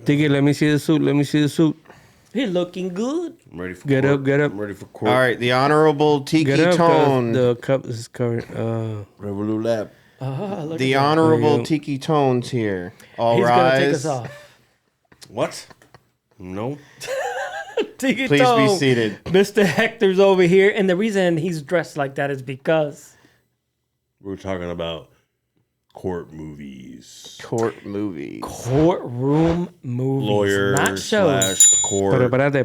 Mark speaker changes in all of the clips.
Speaker 1: Tiki, let me see the suit. Let me see the suit.
Speaker 2: He's looking good.
Speaker 3: I'm ready for
Speaker 1: Get
Speaker 3: court.
Speaker 1: up, get up.
Speaker 3: I'm ready for court.
Speaker 4: All right, the Honorable Tiki
Speaker 1: Get up, 'cause
Speaker 4: Tone.
Speaker 1: the cup is covered.
Speaker 3: Revolut Lab.
Speaker 2: Look
Speaker 4: The
Speaker 2: at that.
Speaker 4: Honorable
Speaker 1: There you go.
Speaker 4: Tiki Tone's here. All
Speaker 2: He's
Speaker 4: rise.
Speaker 2: gonna take us off.
Speaker 3: What? No.
Speaker 2: Tiki
Speaker 4: Please
Speaker 2: Tone.
Speaker 4: be seated.
Speaker 2: Mr. Hector's over here, and the reason he's dressed like that is because
Speaker 3: We're talking about court movies.
Speaker 4: Court movie.
Speaker 2: courtroom movies,
Speaker 3: Lawyer
Speaker 2: not shows.
Speaker 3: slash court.
Speaker 1: Pero párate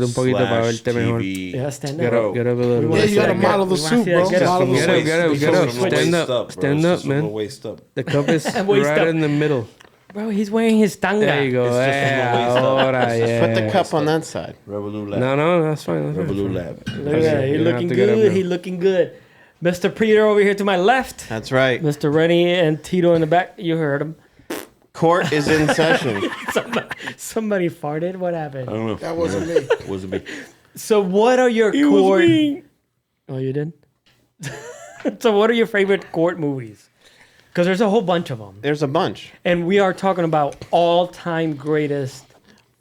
Speaker 1: un poquito para
Speaker 3: slash
Speaker 1: verte mejor.
Speaker 3: TV.
Speaker 2: Yeah, stand
Speaker 1: Get
Speaker 2: up.
Speaker 1: up, get up a little
Speaker 2: We
Speaker 1: bit.
Speaker 2: wanna
Speaker 5: Yeah, you gotta
Speaker 2: see that.
Speaker 5: model the
Speaker 2: We wanna
Speaker 5: suit,
Speaker 2: see that.
Speaker 5: bro.
Speaker 2: Get up.
Speaker 5: Model the
Speaker 1: Get up,
Speaker 5: suit.
Speaker 1: get up,
Speaker 3: It's
Speaker 1: get
Speaker 3: from
Speaker 1: up.
Speaker 3: the
Speaker 1: Stand
Speaker 3: waist
Speaker 1: up,
Speaker 3: bro.
Speaker 1: stand
Speaker 3: It's
Speaker 1: up,
Speaker 3: just from the
Speaker 1: man.
Speaker 3: waist up.
Speaker 1: The cup is
Speaker 2: Waist
Speaker 1: right
Speaker 2: up.
Speaker 1: in the middle.
Speaker 2: Bro, he's wearing his tanga.
Speaker 1: There you go.
Speaker 3: It's just from the waist up.
Speaker 1: Ahora, yeah.
Speaker 4: Put the cup on that side.
Speaker 3: Revolut Lab.
Speaker 1: No, that's fine. That's
Speaker 3: Revolut
Speaker 1: fine.
Speaker 3: Lab.
Speaker 2: Look at that. He's
Speaker 1: You don't have
Speaker 2: looking
Speaker 1: to get up
Speaker 2: good.
Speaker 1: now.
Speaker 2: He's looking good. Mr. Peter over here to my left.
Speaker 4: That's right.
Speaker 2: Mr. Rennie and Tito in the back. You heard him.
Speaker 4: Court is in session.
Speaker 2: Somebody farted. What happened?
Speaker 3: I don't know.
Speaker 5: That wasn't me.
Speaker 3: Wasn't me.
Speaker 2: So, what are your court? Oh, you did. So, what are your favorite court movies? Because there's a whole bunch of them,
Speaker 4: There's a bunch
Speaker 2: and we are talking about all-time greatest.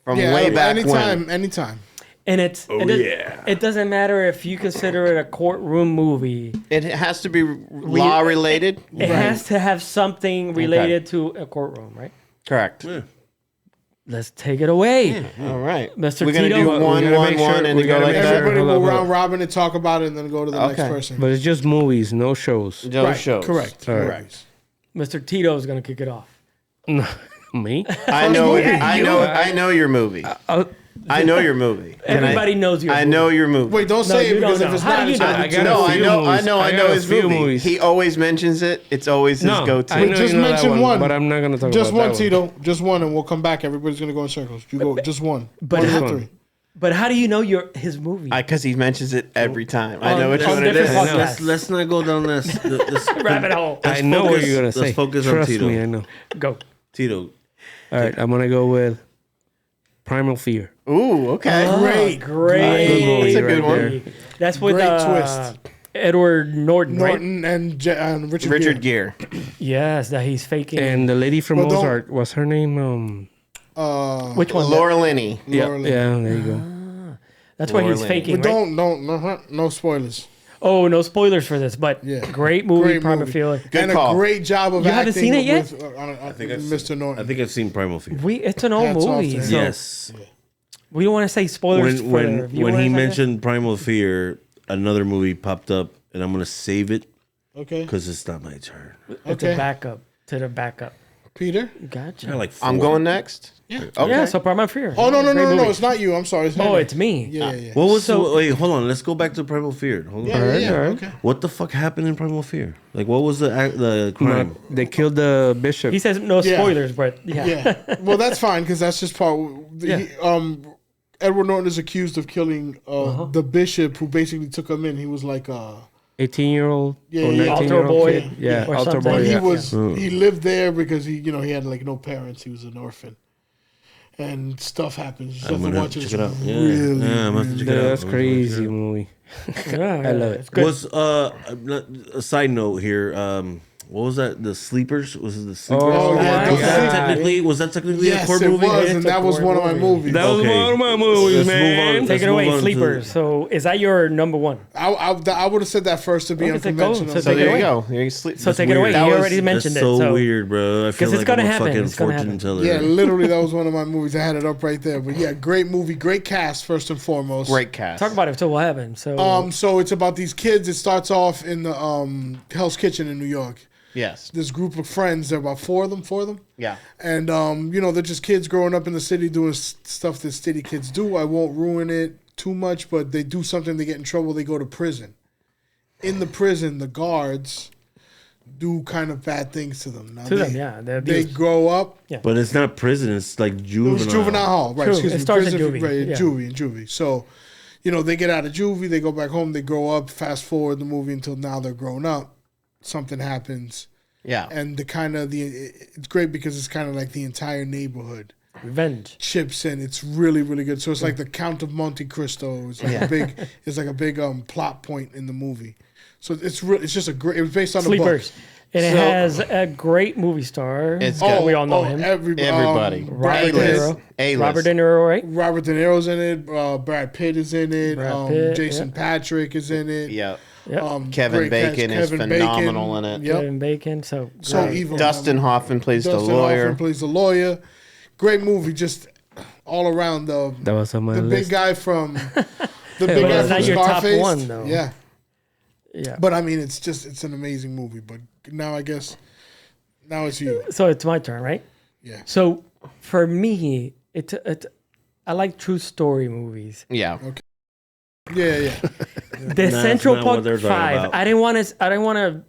Speaker 4: from
Speaker 5: Yeah,
Speaker 4: way back
Speaker 5: anytime,
Speaker 4: when.
Speaker 5: anytime.
Speaker 2: And it doesn't matter if you consider it a courtroom movie.
Speaker 4: It has to be law related.
Speaker 2: It has to have something related to a courtroom, right?
Speaker 4: Correct.
Speaker 3: Yeah.
Speaker 2: Let's take it away.
Speaker 4: All right.
Speaker 2: Mr.
Speaker 4: We're gonna
Speaker 2: Tito,
Speaker 4: do
Speaker 2: we
Speaker 4: one,
Speaker 1: gotta
Speaker 4: one,
Speaker 1: make sure-
Speaker 4: one, and
Speaker 1: we
Speaker 4: to go
Speaker 1: gotta
Speaker 4: like
Speaker 1: make
Speaker 4: that.
Speaker 1: sure-
Speaker 5: Everybody
Speaker 1: hold
Speaker 5: will
Speaker 1: up,
Speaker 5: round
Speaker 1: hold up.
Speaker 5: robin and talk about it, and then go to the next
Speaker 4: Okay.
Speaker 5: person.
Speaker 1: But it's just movies, no shows.
Speaker 4: Those
Speaker 5: Right,
Speaker 4: shows.
Speaker 5: correct.
Speaker 1: All right.
Speaker 5: Correct.
Speaker 2: Mr. Tito is going to kick it off.
Speaker 1: Me?
Speaker 4: I know.
Speaker 2: Yeah,
Speaker 4: I know your movie. I know your movie. And
Speaker 2: Everybody knows your
Speaker 4: I
Speaker 2: movie.
Speaker 4: know your movie.
Speaker 5: Wait, don't
Speaker 2: No,
Speaker 5: say
Speaker 2: you
Speaker 5: it because
Speaker 2: don't
Speaker 5: if
Speaker 2: know.
Speaker 5: it's
Speaker 2: How
Speaker 5: not,
Speaker 2: do
Speaker 5: it's
Speaker 2: you know?
Speaker 5: not
Speaker 1: I got
Speaker 4: No,
Speaker 1: a
Speaker 4: I
Speaker 1: few
Speaker 4: know.
Speaker 1: movies.
Speaker 4: I
Speaker 1: I
Speaker 4: know
Speaker 1: got a
Speaker 4: his
Speaker 1: few
Speaker 4: movie.
Speaker 1: movies.
Speaker 4: He always mentions it. It's always his
Speaker 1: No,
Speaker 4: go-to.
Speaker 1: I know
Speaker 5: Just
Speaker 1: you know
Speaker 5: mention
Speaker 1: that
Speaker 5: one.
Speaker 1: but I'm not gonna talk
Speaker 5: Just
Speaker 1: about
Speaker 5: one,
Speaker 1: that
Speaker 5: Tito. Just one, and we'll come back. Everybody's gonna go in circles. You go just one.
Speaker 2: But
Speaker 5: One of the
Speaker 1: how-
Speaker 5: three.
Speaker 2: But how do you know his movie?
Speaker 4: Because he mentions it every time. I
Speaker 2: On-
Speaker 4: know which
Speaker 2: on
Speaker 4: one it
Speaker 2: different
Speaker 4: is.
Speaker 2: podcasts.
Speaker 3: Let's not go down this
Speaker 2: Rabbit hole.
Speaker 1: I know what
Speaker 3: focus-
Speaker 1: you're gonna say.
Speaker 3: let's focus on
Speaker 1: Trust
Speaker 3: Tito.
Speaker 1: me, I know.
Speaker 2: Go.
Speaker 3: Tito.
Speaker 1: All right, I'm gonna go with Primal Fear.
Speaker 4: Ooh, okay.
Speaker 5: Great,
Speaker 2: Great.
Speaker 1: Good movie
Speaker 4: That's a good
Speaker 1: right
Speaker 4: one.
Speaker 1: there.
Speaker 2: That's with
Speaker 5: Great twist.
Speaker 2: Edward Norton, right?
Speaker 5: Norton and Richard.
Speaker 4: Richard
Speaker 5: Gere.
Speaker 4: Gere.
Speaker 2: Yes, that he's faking.
Speaker 1: And the lady from
Speaker 5: Well, don't-
Speaker 1: Mozart, what's her name?
Speaker 2: Which one?
Speaker 4: Laura Linney.
Speaker 1: Yeah,
Speaker 5: Laura
Speaker 1: yeah, there you go.
Speaker 2: That's why he's
Speaker 4: Laura
Speaker 2: faking,
Speaker 5: But
Speaker 2: right?
Speaker 5: no spoilers.
Speaker 2: Oh, no spoilers for this, but
Speaker 5: Yeah.
Speaker 2: great movie,
Speaker 5: Great
Speaker 2: Primal
Speaker 5: movie.
Speaker 2: Fear.
Speaker 4: Good
Speaker 5: and
Speaker 4: call.
Speaker 5: a great job of
Speaker 2: You
Speaker 5: acting.
Speaker 2: haven't seen it yet?
Speaker 5: With,
Speaker 3: I think
Speaker 5: Mr. Norton.
Speaker 3: I think I've seen Primal Fear.
Speaker 2: It's an old
Speaker 5: Hats off
Speaker 2: movie.
Speaker 5: to him.
Speaker 2: So
Speaker 3: Yes.
Speaker 2: we don't want to say spoilers for the
Speaker 3: When
Speaker 2: reviewer
Speaker 3: when he
Speaker 2: or something.
Speaker 3: mentioned Primal Fear, another movie popped up, and I'm gonna save it
Speaker 5: Okay.
Speaker 3: because it's not my turn.
Speaker 2: It's
Speaker 5: Okay.
Speaker 2: a backup to the backup.
Speaker 5: Peter.
Speaker 2: Gotcha.
Speaker 3: I like four.
Speaker 4: I'm going next.
Speaker 5: Yeah.
Speaker 4: Okay.
Speaker 2: Yeah, so Primal Fear.
Speaker 5: Oh no
Speaker 2: Great movie.
Speaker 5: it's not you. I'm sorry. It's
Speaker 2: Oh,
Speaker 5: Henry.
Speaker 2: it's me.
Speaker 5: Yeah, yeah, yeah.
Speaker 3: What was
Speaker 2: So-
Speaker 3: wait? Hold on. Let's go back to Primal Fear. Hold on.
Speaker 5: Yeah, yeah, yeah.
Speaker 1: Alright.
Speaker 5: Okay.
Speaker 3: What the fuck happened in Primal Fear? Like, what was the crime?
Speaker 1: They killed the bishop.
Speaker 2: He says no
Speaker 5: Yeah.
Speaker 2: spoilers, but yeah.
Speaker 5: Yeah. Well, that's fine because that's just part. Edward Norton is accused of killing the bishop who basically took him in. He was like
Speaker 1: 18-year-old
Speaker 5: Yeah,
Speaker 1: or
Speaker 5: yeah.
Speaker 1: 19-year-old
Speaker 2: Altar boy.
Speaker 1: kid. Yeah,
Speaker 2: Or
Speaker 1: altar
Speaker 2: something.
Speaker 1: boy.
Speaker 5: he
Speaker 1: Yeah.
Speaker 5: was he lived there because he had like no parents. He was an orphan, and stuff happens. You
Speaker 3: I'm
Speaker 5: have to
Speaker 3: gonna
Speaker 5: watch it.
Speaker 3: check it out. Yeah,
Speaker 5: Really,
Speaker 3: yeah, I'm gonna have to check
Speaker 1: Yeah,
Speaker 3: it out.
Speaker 1: that's crazy movie.
Speaker 2: I
Speaker 1: love it.
Speaker 2: It's good.
Speaker 3: Was a side note here? What was that? The Sleepers? Was it the Sleepers?
Speaker 5: Oh, yeah,
Speaker 3: was that
Speaker 5: God.
Speaker 3: technically a
Speaker 5: Yes,
Speaker 3: court
Speaker 5: it
Speaker 3: movie?
Speaker 5: was,
Speaker 2: It's
Speaker 5: and
Speaker 2: a
Speaker 5: that was
Speaker 2: core
Speaker 5: one of my
Speaker 2: movie.
Speaker 5: movies.
Speaker 1: That was
Speaker 3: Okay.
Speaker 1: one of my movies,
Speaker 3: Let's move
Speaker 1: man.
Speaker 3: on.
Speaker 2: Take
Speaker 3: Let's
Speaker 2: it away,
Speaker 3: move on to-
Speaker 2: Sleepers. So is that your number one?
Speaker 5: I would have said that first to be
Speaker 2: Okay, so go.
Speaker 5: unconventional.
Speaker 2: So
Speaker 4: So
Speaker 2: take it
Speaker 4: there
Speaker 2: away.
Speaker 4: you go. There you sleep.
Speaker 2: So take it away.
Speaker 4: That
Speaker 2: He
Speaker 4: was-
Speaker 2: already mentioned
Speaker 3: That's so
Speaker 2: it. So
Speaker 3: weird, bro. I feel
Speaker 2: 'Cause
Speaker 3: like
Speaker 2: it's gonna
Speaker 3: I'm a
Speaker 2: happen.
Speaker 3: fucking
Speaker 2: It's gonna
Speaker 3: fortune
Speaker 2: happen.
Speaker 3: teller.
Speaker 5: Yeah, literally, that was one of my movies. I had it up right there. But yeah, great movie, great cast first and foremost.
Speaker 4: Great cast.
Speaker 2: talk about it. So what happened? So
Speaker 5: So it's about these kids. It starts off in the Hell's Kitchen in New York.
Speaker 4: Yes.
Speaker 5: This group of friends. There are about four of them.
Speaker 4: Yeah.
Speaker 5: And they're just kids growing up in the city doing stuff that city kids do. I won't ruin it too much, but they do something, they get in trouble, they go to prison. In the prison, the guards do kind of bad things to them. Now
Speaker 2: to them, yeah. They're
Speaker 5: They
Speaker 2: abused.
Speaker 5: grow up.
Speaker 3: But it's not prison. It's like
Speaker 5: It
Speaker 3: juvenile.
Speaker 5: was juvenile hall, right?
Speaker 2: True.
Speaker 5: Excuse
Speaker 2: It
Speaker 5: me.
Speaker 2: starts in
Speaker 5: prison,
Speaker 2: juvie,
Speaker 5: right,
Speaker 2: yeah.
Speaker 5: juvie. So, they get out of juvie, they go back home, they grow up. Fast forward the movie until now they're grown up. Something happens.
Speaker 4: Yeah.
Speaker 5: And it's great because it's kind of like the entire neighborhood
Speaker 2: Revenge.
Speaker 5: chips in. It's really, really good. So it's like the Count of Monte Cristo. It's like a big plot point in the movie. So it's just a great. It was based on
Speaker 2: Sleepers. And it
Speaker 4: So-
Speaker 2: has a great movie star.
Speaker 4: It's
Speaker 2: Oh,
Speaker 4: got-
Speaker 2: we all know him.
Speaker 4: Everybody.
Speaker 2: Robert De
Speaker 4: A-list.
Speaker 2: Niro.
Speaker 4: A-list.
Speaker 2: Robert De Niro, right?
Speaker 5: Robert De Niro's in it. Brad Pitt is in it.
Speaker 2: Brad Pitt,
Speaker 5: Jason
Speaker 2: yeah.
Speaker 5: Patrick is in it.
Speaker 4: Yeah.
Speaker 2: Yep.
Speaker 4: Kevin
Speaker 5: great cast.
Speaker 4: Bacon is
Speaker 5: Kevin
Speaker 4: phenomenal in it.
Speaker 5: Yep.
Speaker 2: Kevin Bacon. So
Speaker 5: So
Speaker 2: great.
Speaker 5: evil.
Speaker 4: Dustin Hoffman plays
Speaker 5: Dustin
Speaker 4: the lawyer.
Speaker 5: Hoffman plays the lawyer. Great movie, just all around.
Speaker 1: That was on my
Speaker 5: The big
Speaker 1: list.
Speaker 5: guy from the big
Speaker 2: But
Speaker 5: guy
Speaker 2: it's
Speaker 5: from
Speaker 2: not your top
Speaker 5: Scarface.
Speaker 2: one, though.
Speaker 5: Yeah,
Speaker 2: Yeah.
Speaker 5: but I mean, it's an amazing movie. But now I guess now it's you.
Speaker 2: So it's my turn, right?
Speaker 5: Yeah.
Speaker 2: So for me, I like true story movies.
Speaker 4: Yeah.
Speaker 5: Yeah.
Speaker 2: The Central
Speaker 3: not what
Speaker 2: Park
Speaker 3: they're talking
Speaker 2: 5.
Speaker 3: about.
Speaker 2: I didn't want to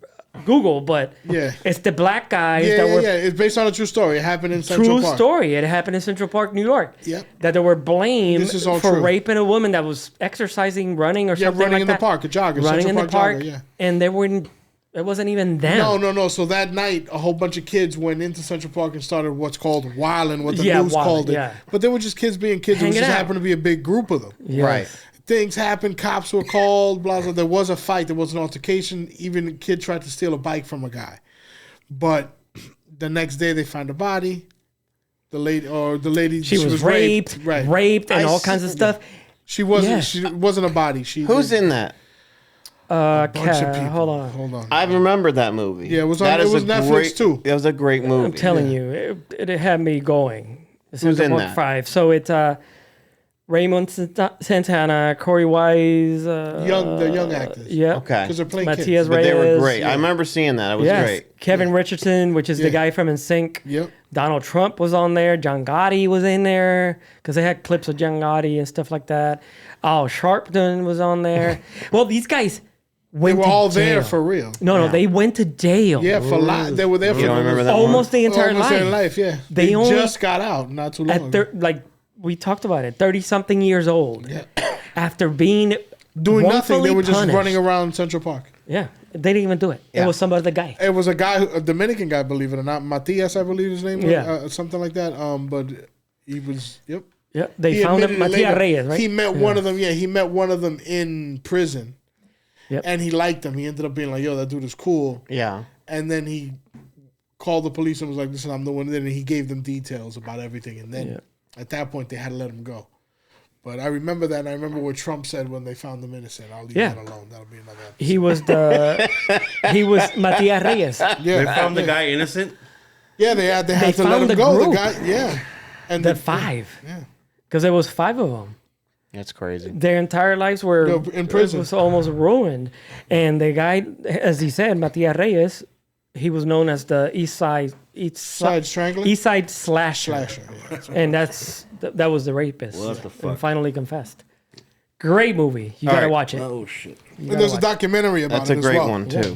Speaker 2: Google, but
Speaker 5: Yeah.
Speaker 2: it's the black guys
Speaker 5: Yeah,
Speaker 2: that were
Speaker 5: It's based on a true story. It happened in Central
Speaker 2: true
Speaker 5: Park.
Speaker 2: story. It happened in Central Park, New York.
Speaker 5: Yep.
Speaker 2: That they were blamed
Speaker 5: This is all
Speaker 2: for
Speaker 5: true.
Speaker 2: raping a woman that was exercising, running, or
Speaker 5: Yeah,
Speaker 2: something
Speaker 5: running
Speaker 2: like
Speaker 5: in
Speaker 2: that.
Speaker 5: the park, a jogger,
Speaker 2: running
Speaker 5: Central
Speaker 2: in the
Speaker 5: Park
Speaker 2: park,
Speaker 5: jogger, yeah.
Speaker 2: and they weren't. It wasn't even them.
Speaker 5: No. So that night, a whole bunch of kids went into Central Park and started what's called wilding, what the
Speaker 2: Yeah,
Speaker 5: news
Speaker 2: wildin',
Speaker 5: called it.
Speaker 2: yeah.
Speaker 5: But they were just kids being kids. It
Speaker 2: Hanging
Speaker 5: just
Speaker 2: out.
Speaker 5: happened to be a big group of them.
Speaker 2: Yes.
Speaker 4: Right.
Speaker 5: Things happened. Cops were called. Blah blah. There was a fight. There was an altercation. Even a kid tried to steal a bike from a guy. But the next day they find a body. The lady.
Speaker 2: She was raped,
Speaker 5: Right.
Speaker 2: raped, and
Speaker 4: I
Speaker 2: all kinds of
Speaker 4: see.
Speaker 2: stuff.
Speaker 5: She wasn't.
Speaker 2: Yeah.
Speaker 5: She wasn't a body.
Speaker 4: Who's in that?
Speaker 5: bunch of people.
Speaker 2: Hold on.
Speaker 4: I remember that movie.
Speaker 5: Yeah, it was on-
Speaker 4: That
Speaker 5: it
Speaker 4: is
Speaker 5: was
Speaker 4: a
Speaker 5: Netflix,
Speaker 4: great,
Speaker 5: too.
Speaker 4: It was a great movie.
Speaker 2: I'm telling you, it had me going. It's
Speaker 4: Who's in
Speaker 2: Park
Speaker 4: that?
Speaker 2: 5. So it's Raymond Santana, Corey Wise,
Speaker 5: the young actors.
Speaker 2: yeah,
Speaker 4: Okay.
Speaker 5: Because they're playing
Speaker 2: Matthias
Speaker 5: kids.
Speaker 4: But they were
Speaker 2: Reyes,
Speaker 4: great.
Speaker 2: yeah.
Speaker 4: I remember seeing that. It was
Speaker 2: yes,
Speaker 4: great.
Speaker 2: Kevin Richardson, which is
Speaker 5: Yeah.
Speaker 2: the guy from NSYNC.
Speaker 5: Yep.
Speaker 2: Donald Trump was on there. John Gotti was in there because they had clips of John Gotti and stuff like that. Al Sharpton was on there. Well, these guys
Speaker 5: They
Speaker 2: went
Speaker 5: were
Speaker 2: to
Speaker 5: all
Speaker 2: jail.
Speaker 5: there for real.
Speaker 2: No, they went to jail.
Speaker 5: Yeah, for they were there for
Speaker 4: You don't remember that
Speaker 2: almost
Speaker 4: one?
Speaker 2: the entire
Speaker 5: almost
Speaker 2: life.
Speaker 5: their life. Yeah,
Speaker 2: They
Speaker 5: they
Speaker 2: only-
Speaker 5: just got out not too long ago.
Speaker 2: Like we talked about it, 30-something years old.
Speaker 5: Yeah.
Speaker 2: After being
Speaker 5: Doing nothing. They
Speaker 2: wrongfully
Speaker 5: were just
Speaker 2: punished.
Speaker 5: running around Central Park.
Speaker 2: Yeah, they didn't even do it. It
Speaker 4: Yeah.
Speaker 2: was some other guy.
Speaker 5: It was a guy, a Dominican guy, believe it or not, Matias, I believe his name was,
Speaker 2: Yeah.
Speaker 5: something like that. But he was, yep.
Speaker 2: Yeah, they
Speaker 5: He
Speaker 2: found him,
Speaker 5: admitted it
Speaker 2: Matias
Speaker 5: later.
Speaker 2: Reyes, right?
Speaker 5: He met one of them. Yeah, he met one of them in prison,
Speaker 2: Yep.
Speaker 5: and he liked him. He ended up being like, "Yo, that dude is cool."
Speaker 4: Yeah.
Speaker 5: And then he called the police and was like, "Listen, I'm the one." And he gave them details about everything, and then at that point they had to let him go. But I remember that, and I remember what Trump said when they found him innocent. I'll leave
Speaker 2: Yeah.
Speaker 5: that alone. That'll be another.
Speaker 2: He was Matias Reyes.
Speaker 5: Yeah,
Speaker 3: They found the guy innocent.
Speaker 5: Yeah, they had to let
Speaker 2: found
Speaker 5: him
Speaker 2: the
Speaker 5: go.
Speaker 2: group.
Speaker 5: The guy, yeah, and
Speaker 2: The 5.
Speaker 5: Yeah.
Speaker 2: Because there was 5 of them.
Speaker 4: That's crazy.
Speaker 2: Their entire lives were
Speaker 5: in prison.
Speaker 2: It was almost ruined. And the guy, as he said, Matias Reyes, he was known as the
Speaker 5: Side strangling.
Speaker 2: East Side Slasher.
Speaker 5: Slasher. Yeah, that's right.
Speaker 2: And that was the rapist.
Speaker 3: What the fuck?
Speaker 2: And finally confessed. Great movie. You gotta
Speaker 4: right.
Speaker 2: watch it.
Speaker 3: Oh shit!
Speaker 5: And there's a documentary about
Speaker 4: That's
Speaker 5: it
Speaker 4: a
Speaker 5: as
Speaker 4: great
Speaker 5: well.
Speaker 4: one too.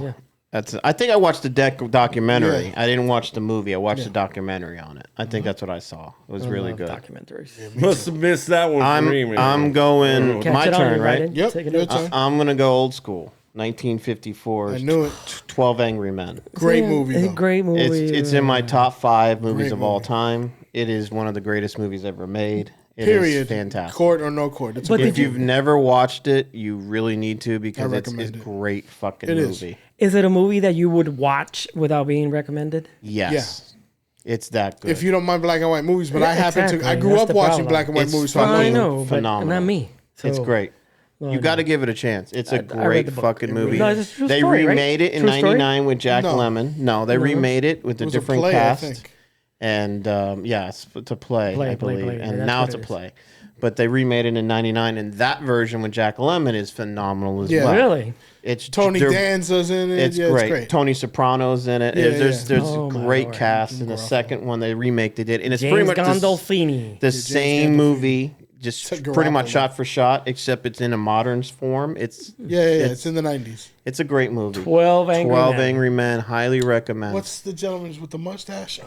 Speaker 2: Yeah.
Speaker 4: I think I watched the documentary.
Speaker 5: Yeah.
Speaker 4: I didn't watch the movie. I watched the documentary on it. I think that's what I saw. It was really good.
Speaker 2: Documentaries.
Speaker 3: Must have missed that one for me, man.
Speaker 4: I'm going
Speaker 2: Catch
Speaker 4: my
Speaker 2: it on
Speaker 4: turn,
Speaker 2: you,
Speaker 4: right?
Speaker 2: Biden.
Speaker 5: Yep,
Speaker 2: Take it
Speaker 5: your
Speaker 2: out.
Speaker 5: turn.
Speaker 4: I'm gonna go old school. 1954.
Speaker 5: I knew it.
Speaker 4: 12 Angry Men.
Speaker 5: Great
Speaker 2: Yeah,
Speaker 5: movie,
Speaker 2: a
Speaker 5: though.
Speaker 2: Great movie.
Speaker 4: It's in my top 5 movies
Speaker 5: Great
Speaker 4: of all
Speaker 5: movie.
Speaker 4: time. It is one of the greatest movies ever made. It is
Speaker 5: Period.
Speaker 4: fantastic.
Speaker 5: Court or no court. It's a
Speaker 2: But
Speaker 5: great
Speaker 4: If you've never watched it, you really need to because it's a
Speaker 5: recommend it.
Speaker 4: great fucking
Speaker 5: It is.
Speaker 4: movie.
Speaker 2: Is it a movie that you would watch without being recommended?
Speaker 4: Yes. It's that good.
Speaker 5: If you don't mind black and white movies, but I happen to. I
Speaker 2: exactly.
Speaker 5: grew
Speaker 2: That's
Speaker 5: up
Speaker 2: the
Speaker 5: watching
Speaker 2: problem.
Speaker 5: black and white
Speaker 4: It's
Speaker 5: movies, so I
Speaker 2: I
Speaker 5: know.
Speaker 2: know, but
Speaker 4: phenomenal.
Speaker 2: not me.
Speaker 4: It's
Speaker 2: So-
Speaker 4: great.
Speaker 2: Well,
Speaker 4: You
Speaker 2: I
Speaker 4: got to
Speaker 2: know.
Speaker 4: give it a chance. It's a
Speaker 2: I read
Speaker 4: great
Speaker 2: the book.
Speaker 4: fucking movie.
Speaker 2: No, it's a true
Speaker 4: They
Speaker 2: story, right?
Speaker 4: remade it in
Speaker 2: True story?
Speaker 4: '99 with Jack
Speaker 5: No.
Speaker 4: Lemmon. No, they remade it with
Speaker 5: It
Speaker 4: a
Speaker 5: was a
Speaker 4: different
Speaker 5: play, I
Speaker 4: cast.
Speaker 5: think.
Speaker 4: And yes, to play,
Speaker 2: Play,
Speaker 4: I
Speaker 2: play,
Speaker 4: believe.
Speaker 2: play.
Speaker 4: And
Speaker 2: That's
Speaker 4: now
Speaker 2: what
Speaker 4: it's a
Speaker 2: it is.
Speaker 4: play. But they remade it in '99, and that version with Jack Lemmon is phenomenal as
Speaker 5: Yeah.
Speaker 4: well.
Speaker 2: Really?
Speaker 4: It's
Speaker 5: Tony
Speaker 4: they're-
Speaker 5: Danza's in it.
Speaker 4: It's
Speaker 5: yeah,
Speaker 4: great.
Speaker 5: It's great.
Speaker 4: Tony Soprano's in it.
Speaker 5: Yeah,
Speaker 4: There's
Speaker 2: Oh,
Speaker 4: a
Speaker 2: my
Speaker 4: great
Speaker 2: Lord.
Speaker 4: cast. In the second one, they remake they did, and it's pretty
Speaker 2: James
Speaker 4: much
Speaker 2: Gandolfini.
Speaker 4: the same
Speaker 5: Gandolfini.
Speaker 4: movie, just
Speaker 5: It's like
Speaker 4: pretty much
Speaker 5: Garoppolo.
Speaker 4: shot for shot, except it's in a modern form.
Speaker 5: Yeah. It's in the 90s.
Speaker 4: It's a great movie.
Speaker 2: 12 Angry
Speaker 4: 12
Speaker 2: Men.
Speaker 4: Angry Men. Highly recommend.
Speaker 5: What's the gentleman with the mustache?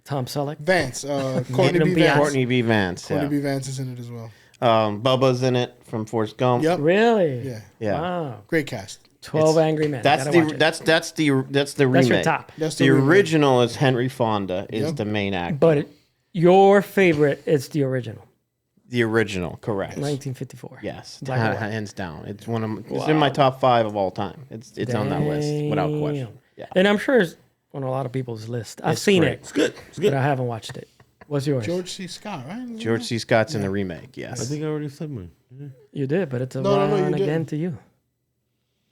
Speaker 2: Tom Selleck.
Speaker 5: Vance. Courtney
Speaker 2: Magnum
Speaker 5: B.
Speaker 2: P.I.
Speaker 5: Vance.
Speaker 4: Courtney B. Vance.
Speaker 5: Courtney
Speaker 4: Yeah.
Speaker 5: B. Vance is in it as well.
Speaker 4: Bubba's in it from Forrest Gump.
Speaker 5: Yep.
Speaker 2: Really?
Speaker 5: Yeah.
Speaker 4: Yeah.
Speaker 2: Wow.
Speaker 5: Great cast.
Speaker 2: 12 Angry Men.
Speaker 4: That's
Speaker 2: Gotta watch
Speaker 4: the
Speaker 2: it.
Speaker 4: that's the remake.
Speaker 2: That's your top.
Speaker 5: That's
Speaker 4: The
Speaker 5: remake.
Speaker 4: original is Henry Fonda is
Speaker 5: Yep.
Speaker 4: the main actor.
Speaker 2: But your favorite is the original,
Speaker 4: The original, correct.
Speaker 2: 1954.
Speaker 4: Yes,
Speaker 2: Black and white.
Speaker 4: hands down. It's one of it's in my top 5 of all time. It's on that list without question.
Speaker 2: And I'm sure it's on a lot of people's list. I've seen
Speaker 4: great.
Speaker 2: it,
Speaker 3: It's good. It's
Speaker 2: but
Speaker 3: good.
Speaker 2: I haven't watched it. What's yours?
Speaker 5: George C. Scott, right?
Speaker 4: George C. Scott's in the remake.
Speaker 3: I
Speaker 4: Yes.
Speaker 3: think I already said mine.
Speaker 2: You did, but it's a
Speaker 5: No,
Speaker 2: one
Speaker 5: you
Speaker 2: again
Speaker 5: didn't.
Speaker 2: to you.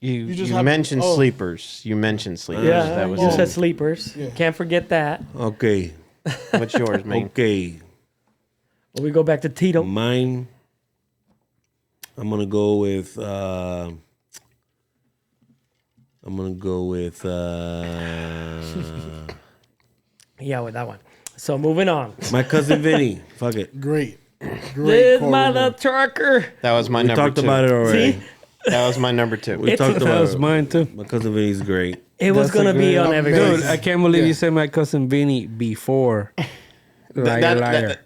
Speaker 4: You
Speaker 5: just
Speaker 4: you
Speaker 5: have-
Speaker 4: mentioned
Speaker 5: oh.
Speaker 4: sleepers. You mentioned sleepers.
Speaker 2: Yeah,
Speaker 4: that was
Speaker 2: you
Speaker 4: it.
Speaker 2: said sleepers.
Speaker 5: Yeah.
Speaker 2: Can't forget that.
Speaker 3: Okay.
Speaker 4: What's yours, man?
Speaker 3: Okay.
Speaker 2: Well, we go back to Tito.
Speaker 3: Mine. I'm gonna go with.
Speaker 2: Yeah, with that one. So moving on.
Speaker 3: My cousin Vinny. Fuck it.
Speaker 5: Great.
Speaker 2: This
Speaker 5: Great. movie.
Speaker 2: mother trucker.
Speaker 4: That was my
Speaker 3: We
Speaker 4: number
Speaker 3: talked
Speaker 4: 2.
Speaker 3: about it already.
Speaker 2: See,
Speaker 4: That was my number 2.
Speaker 3: We
Speaker 2: It's-
Speaker 3: talked
Speaker 1: That
Speaker 3: about
Speaker 1: was
Speaker 3: it.
Speaker 1: mine too.
Speaker 3: My cousin Vinny's great.
Speaker 2: it was
Speaker 1: That's a
Speaker 2: gonna be
Speaker 1: great-
Speaker 2: on every
Speaker 5: Amazing.
Speaker 1: Dude, I can't believe
Speaker 5: Yeah.
Speaker 1: you said my cousin Vinny before. Liar,
Speaker 4: that-
Speaker 1: liar.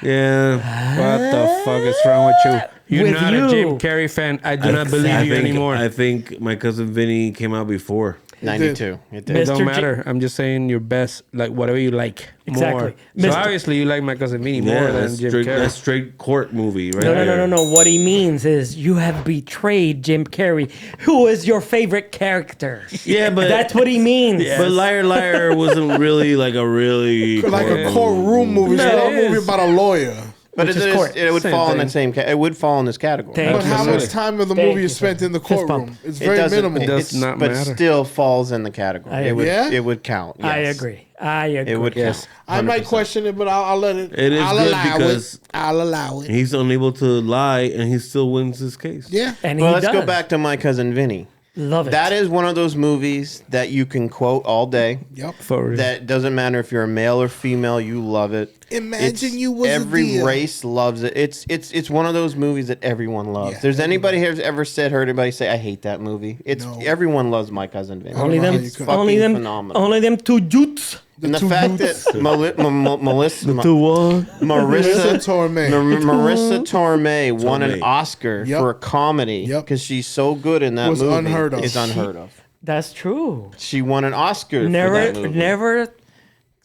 Speaker 3: Yeah.
Speaker 1: What the fuck is wrong with you? You're
Speaker 2: With
Speaker 1: not
Speaker 2: you.
Speaker 1: a Jim Carrey fan. I do not believe you anymore.
Speaker 3: I think my cousin Vinny came out before.
Speaker 4: 92. It
Speaker 1: It
Speaker 4: did.
Speaker 2: Mr.
Speaker 1: don't
Speaker 2: J-
Speaker 1: matter. I'm just saying your best, like whatever you like
Speaker 2: Exactly.
Speaker 1: more. So
Speaker 2: Mr.
Speaker 1: obviously you like my cousin Vinny more
Speaker 3: Yeah,
Speaker 1: than
Speaker 3: that's
Speaker 1: Jim
Speaker 3: straight,
Speaker 1: Carrey.
Speaker 3: that's straight court movie, right?
Speaker 2: No, no, no,
Speaker 3: there.
Speaker 2: no, no. What he means is you have betrayed Jim Carrey, who is your favorite character.
Speaker 3: Yeah, but
Speaker 2: That's what he means.
Speaker 3: But Liar Liar wasn't really like a really
Speaker 5: Like a
Speaker 3: court
Speaker 5: courtroom movie. It's
Speaker 2: No,
Speaker 5: not a
Speaker 2: it
Speaker 5: movie
Speaker 2: is.
Speaker 5: about a lawyer.
Speaker 4: But
Speaker 2: Which
Speaker 4: it,
Speaker 2: is court.
Speaker 4: it would
Speaker 1: Same
Speaker 4: fall in
Speaker 1: thing.
Speaker 4: that same. It would fall in this category.
Speaker 2: Thank
Speaker 5: But
Speaker 2: you,
Speaker 5: how
Speaker 2: sir.
Speaker 5: much time of the
Speaker 2: Thank
Speaker 5: movie
Speaker 2: you,
Speaker 5: is spent
Speaker 2: sir.
Speaker 5: in the
Speaker 2: Fist bump.
Speaker 5: courtroom? It's
Speaker 4: It
Speaker 5: very
Speaker 4: doesn't-
Speaker 5: minimal.
Speaker 1: It does
Speaker 4: it's-
Speaker 1: not
Speaker 4: but
Speaker 1: matter.
Speaker 4: still falls in the category.
Speaker 2: I
Speaker 4: It would.
Speaker 5: agree.
Speaker 4: It would count.
Speaker 2: I
Speaker 4: yes.
Speaker 2: agree. I agree.
Speaker 4: It would
Speaker 1: Yes.
Speaker 4: count.
Speaker 5: I might
Speaker 4: 100%.
Speaker 5: question it, but I'll let it.
Speaker 3: It is
Speaker 5: I'll
Speaker 3: good
Speaker 5: allow
Speaker 3: because-
Speaker 5: it. I'll allow it.
Speaker 3: He's unable to lie, and he still wins his case.
Speaker 5: Yeah.
Speaker 2: And
Speaker 4: Well,
Speaker 2: he
Speaker 4: let's
Speaker 2: does.
Speaker 4: go back to My Cousin Vinny.
Speaker 2: Love it.
Speaker 4: That is one of those movies that you can quote all day.
Speaker 5: Yep.
Speaker 1: For real.
Speaker 4: That doesn't matter if you're a male or female, you love it.
Speaker 5: Imagine you was a
Speaker 4: every
Speaker 5: deer.
Speaker 4: race loves it. It's one of those movies that everyone loves.
Speaker 5: Yeah,
Speaker 4: There's anybody who's ever heard anybody say I hate that movie? It's
Speaker 5: No.
Speaker 4: everyone loves My Cousin Vinny.
Speaker 2: only
Speaker 5: know how
Speaker 2: them,
Speaker 5: you could-
Speaker 2: only
Speaker 4: fucking
Speaker 2: them,
Speaker 4: phenomenal.
Speaker 2: only them two jutes.
Speaker 4: And the
Speaker 5: two
Speaker 4: fact
Speaker 5: dudes.
Speaker 4: that Melissa
Speaker 5: Marissa
Speaker 4: Marissa
Speaker 5: Tomei.
Speaker 4: Marissa Tomei won
Speaker 3: Tomei.
Speaker 4: an Oscar
Speaker 5: Yep.
Speaker 4: for a comedy
Speaker 5: Yep.
Speaker 4: because she's so good in that
Speaker 5: Was
Speaker 4: movie.
Speaker 5: unheard of.
Speaker 4: It's unheard of.
Speaker 2: That's true.
Speaker 4: She won an Oscar for
Speaker 2: Never,
Speaker 4: that movie.
Speaker 2: never.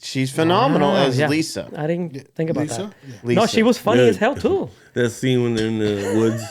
Speaker 4: She's phenomenal
Speaker 2: Ah,
Speaker 4: as
Speaker 2: yeah.
Speaker 4: Lisa.
Speaker 2: I didn't think about
Speaker 5: Lisa?
Speaker 2: that.
Speaker 5: Yeah.
Speaker 4: Lisa.
Speaker 2: No, she was funny
Speaker 3: Yeah.
Speaker 2: as hell too.
Speaker 3: That scene when they're in the woods,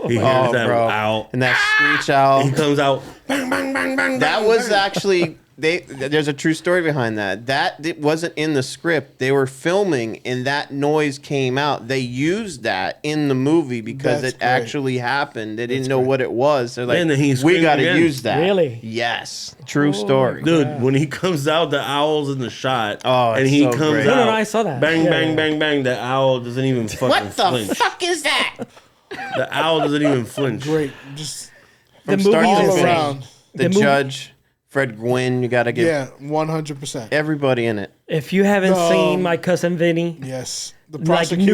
Speaker 3: he hears
Speaker 4: Oh,
Speaker 3: that
Speaker 4: bro.
Speaker 3: owl.
Speaker 4: And that screech owl.
Speaker 3: He comes out, bang, bang, bang, bang.
Speaker 4: That
Speaker 3: bang,
Speaker 4: was
Speaker 3: bang.
Speaker 4: actually there's a true story behind that. It wasn't in the script. They were filming and that noise came out. They used that in the movie because
Speaker 5: That's
Speaker 4: it
Speaker 5: great.
Speaker 4: actually happened. They didn't know what it was. They're like,
Speaker 3: And then he
Speaker 4: we
Speaker 3: screamed
Speaker 4: got to
Speaker 3: again.
Speaker 4: use that.
Speaker 2: Really?
Speaker 4: Yes. True story.
Speaker 3: Dude, when he comes out, the owl's in the shot.
Speaker 4: Oh,
Speaker 3: and
Speaker 4: it's
Speaker 3: he
Speaker 4: so
Speaker 3: comes
Speaker 4: great.
Speaker 3: out.
Speaker 2: No, no, I saw that.
Speaker 3: Bang,
Speaker 2: Yeah,
Speaker 3: bang,
Speaker 2: yeah.
Speaker 3: bang, bang. The owl doesn't even fucking
Speaker 4: What the
Speaker 3: flinch.
Speaker 4: fuck is that?
Speaker 3: The owl doesn't even flinch.
Speaker 5: Great. Just
Speaker 2: The
Speaker 4: From
Speaker 2: movie
Speaker 4: start to
Speaker 5: all
Speaker 2: is
Speaker 4: finish.
Speaker 5: around.
Speaker 4: The,
Speaker 2: The movie-
Speaker 4: judge, Fred Gwynn, you got to give
Speaker 5: Yeah, 100%.
Speaker 4: everybody in it.
Speaker 2: If you haven't
Speaker 5: The-
Speaker 2: seen My Cousin Vinny,
Speaker 5: Yes. The
Speaker 2: like
Speaker 5: prosecutor.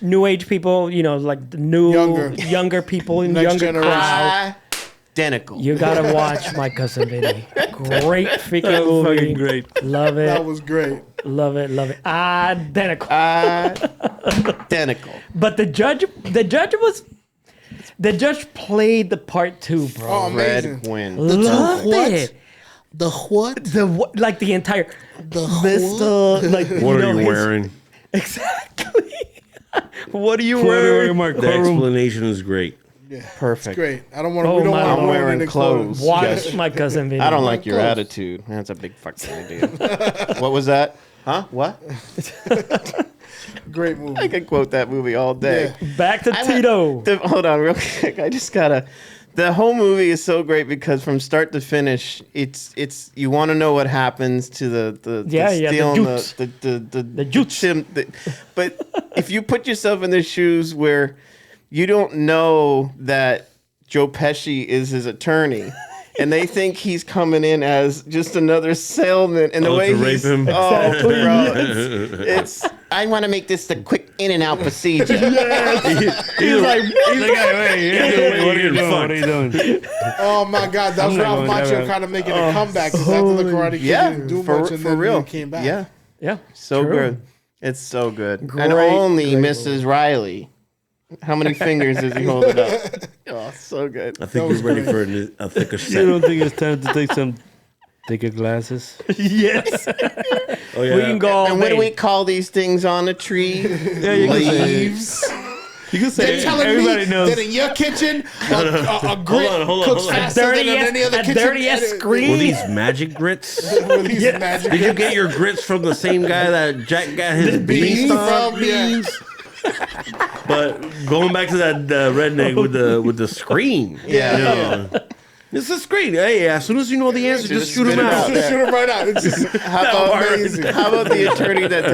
Speaker 2: new age people, you know, like the new
Speaker 5: Younger.
Speaker 2: younger people in
Speaker 5: Next
Speaker 2: younger
Speaker 5: generation.
Speaker 2: crowd.
Speaker 4: Identical.
Speaker 2: You gotta watch My Cousin Vinny. Great freaking
Speaker 1: That was
Speaker 2: movie.
Speaker 1: fucking great.
Speaker 2: Love
Speaker 5: That
Speaker 2: it.
Speaker 5: was great.
Speaker 2: Love it. Love it. Identical.
Speaker 4: Identical.
Speaker 2: But the judge played the part too, bro.
Speaker 5: Oh, amazing.
Speaker 4: Fred Gwynn.
Speaker 2: Love
Speaker 5: what?
Speaker 2: it.
Speaker 5: The what?
Speaker 2: Like the entire
Speaker 5: The
Speaker 2: Mr. Like
Speaker 3: What are you
Speaker 2: his-
Speaker 3: wearing?
Speaker 2: Exactly. What are you
Speaker 1: What are
Speaker 2: wearing?
Speaker 1: my
Speaker 3: The
Speaker 1: courtroom?
Speaker 3: explanation is great.
Speaker 4: Perfect.
Speaker 5: Great. I don't want to.
Speaker 2: Oh,
Speaker 5: we don't
Speaker 2: my
Speaker 5: want to
Speaker 2: Lord.
Speaker 4: I'm
Speaker 5: ruin
Speaker 4: wearing
Speaker 5: any
Speaker 4: clothes.
Speaker 2: Watch
Speaker 4: Yes.
Speaker 2: My Cousin Vinny.
Speaker 4: I don't like your
Speaker 5: close.
Speaker 4: attitude. That's a big fucking idea. What was that? Huh? What?
Speaker 5: Great movie.
Speaker 4: I could quote that movie all day.
Speaker 5: Yeah.
Speaker 2: Back to
Speaker 4: I'm
Speaker 2: Tito.
Speaker 4: Hold on, real quick. I just gotta. The whole movie is so great because from start to finish, it's you want to know what happens to the
Speaker 2: Yeah, yeah, the
Speaker 4: steel and
Speaker 2: jutes.
Speaker 4: the
Speaker 2: jutes.
Speaker 4: but if you put yourself in their shoes where you don't know that Joe Pesci is his attorney. And they think he's coming in as just another salesman, and the
Speaker 3: Oh,
Speaker 4: way
Speaker 3: to rape
Speaker 4: he's
Speaker 3: him?
Speaker 4: oh, bro, it's I want to make this the quick in and out procedure.
Speaker 3: He's like,
Speaker 1: What are you doing? What are you doing?
Speaker 5: Oh my God, that was
Speaker 1: not
Speaker 5: Ralph
Speaker 1: going
Speaker 5: Macchio
Speaker 1: there.
Speaker 5: kind of making a comeback 'cause after the Karate Kid
Speaker 4: Yeah,
Speaker 5: didn't do
Speaker 4: for,
Speaker 5: much and
Speaker 4: for
Speaker 5: then
Speaker 4: real.
Speaker 5: he came back.
Speaker 4: Yeah,
Speaker 2: Yeah.
Speaker 4: so
Speaker 2: true.
Speaker 4: good. It's so good. and
Speaker 2: Great,
Speaker 4: only
Speaker 2: great
Speaker 4: Mrs. Riley. How many fingers does he hold it up? Oh, so good.
Speaker 3: I think
Speaker 5: was
Speaker 3: we're ready
Speaker 5: great.
Speaker 3: for a thicker
Speaker 1: You
Speaker 3: set.
Speaker 1: don't think it's time to take some thicker glasses?
Speaker 2: Yes.
Speaker 3: Oh yeah.
Speaker 2: We can go all
Speaker 4: And what do
Speaker 2: day.
Speaker 4: we call these things on the tree?
Speaker 1: Yeah, you can say it.
Speaker 4: Leaves.
Speaker 1: You can say
Speaker 5: They're telling
Speaker 1: everybody
Speaker 5: me
Speaker 1: knows.
Speaker 5: that in your kitchen, a grit
Speaker 3: hold on,
Speaker 5: cooks
Speaker 3: hold on.
Speaker 5: faster than on any other
Speaker 2: A
Speaker 5: kitchen.
Speaker 2: dirty-ass
Speaker 3: Were
Speaker 2: screen.
Speaker 3: these magic grits?
Speaker 5: With these magic
Speaker 3: Did you get your grits from the same guy that Jack got his
Speaker 5: beans
Speaker 3: beanstalk
Speaker 5: from? Yeah.
Speaker 3: beans? But going back to that redneck with the screen.
Speaker 4: Yeah.
Speaker 3: It's a screen. Hey, as soon as you know the answer, just shoot him
Speaker 4: spit it
Speaker 3: out.
Speaker 4: out.
Speaker 5: Just shoot him right out. It's just
Speaker 4: How about,
Speaker 5: amazing.
Speaker 4: how about the attorney that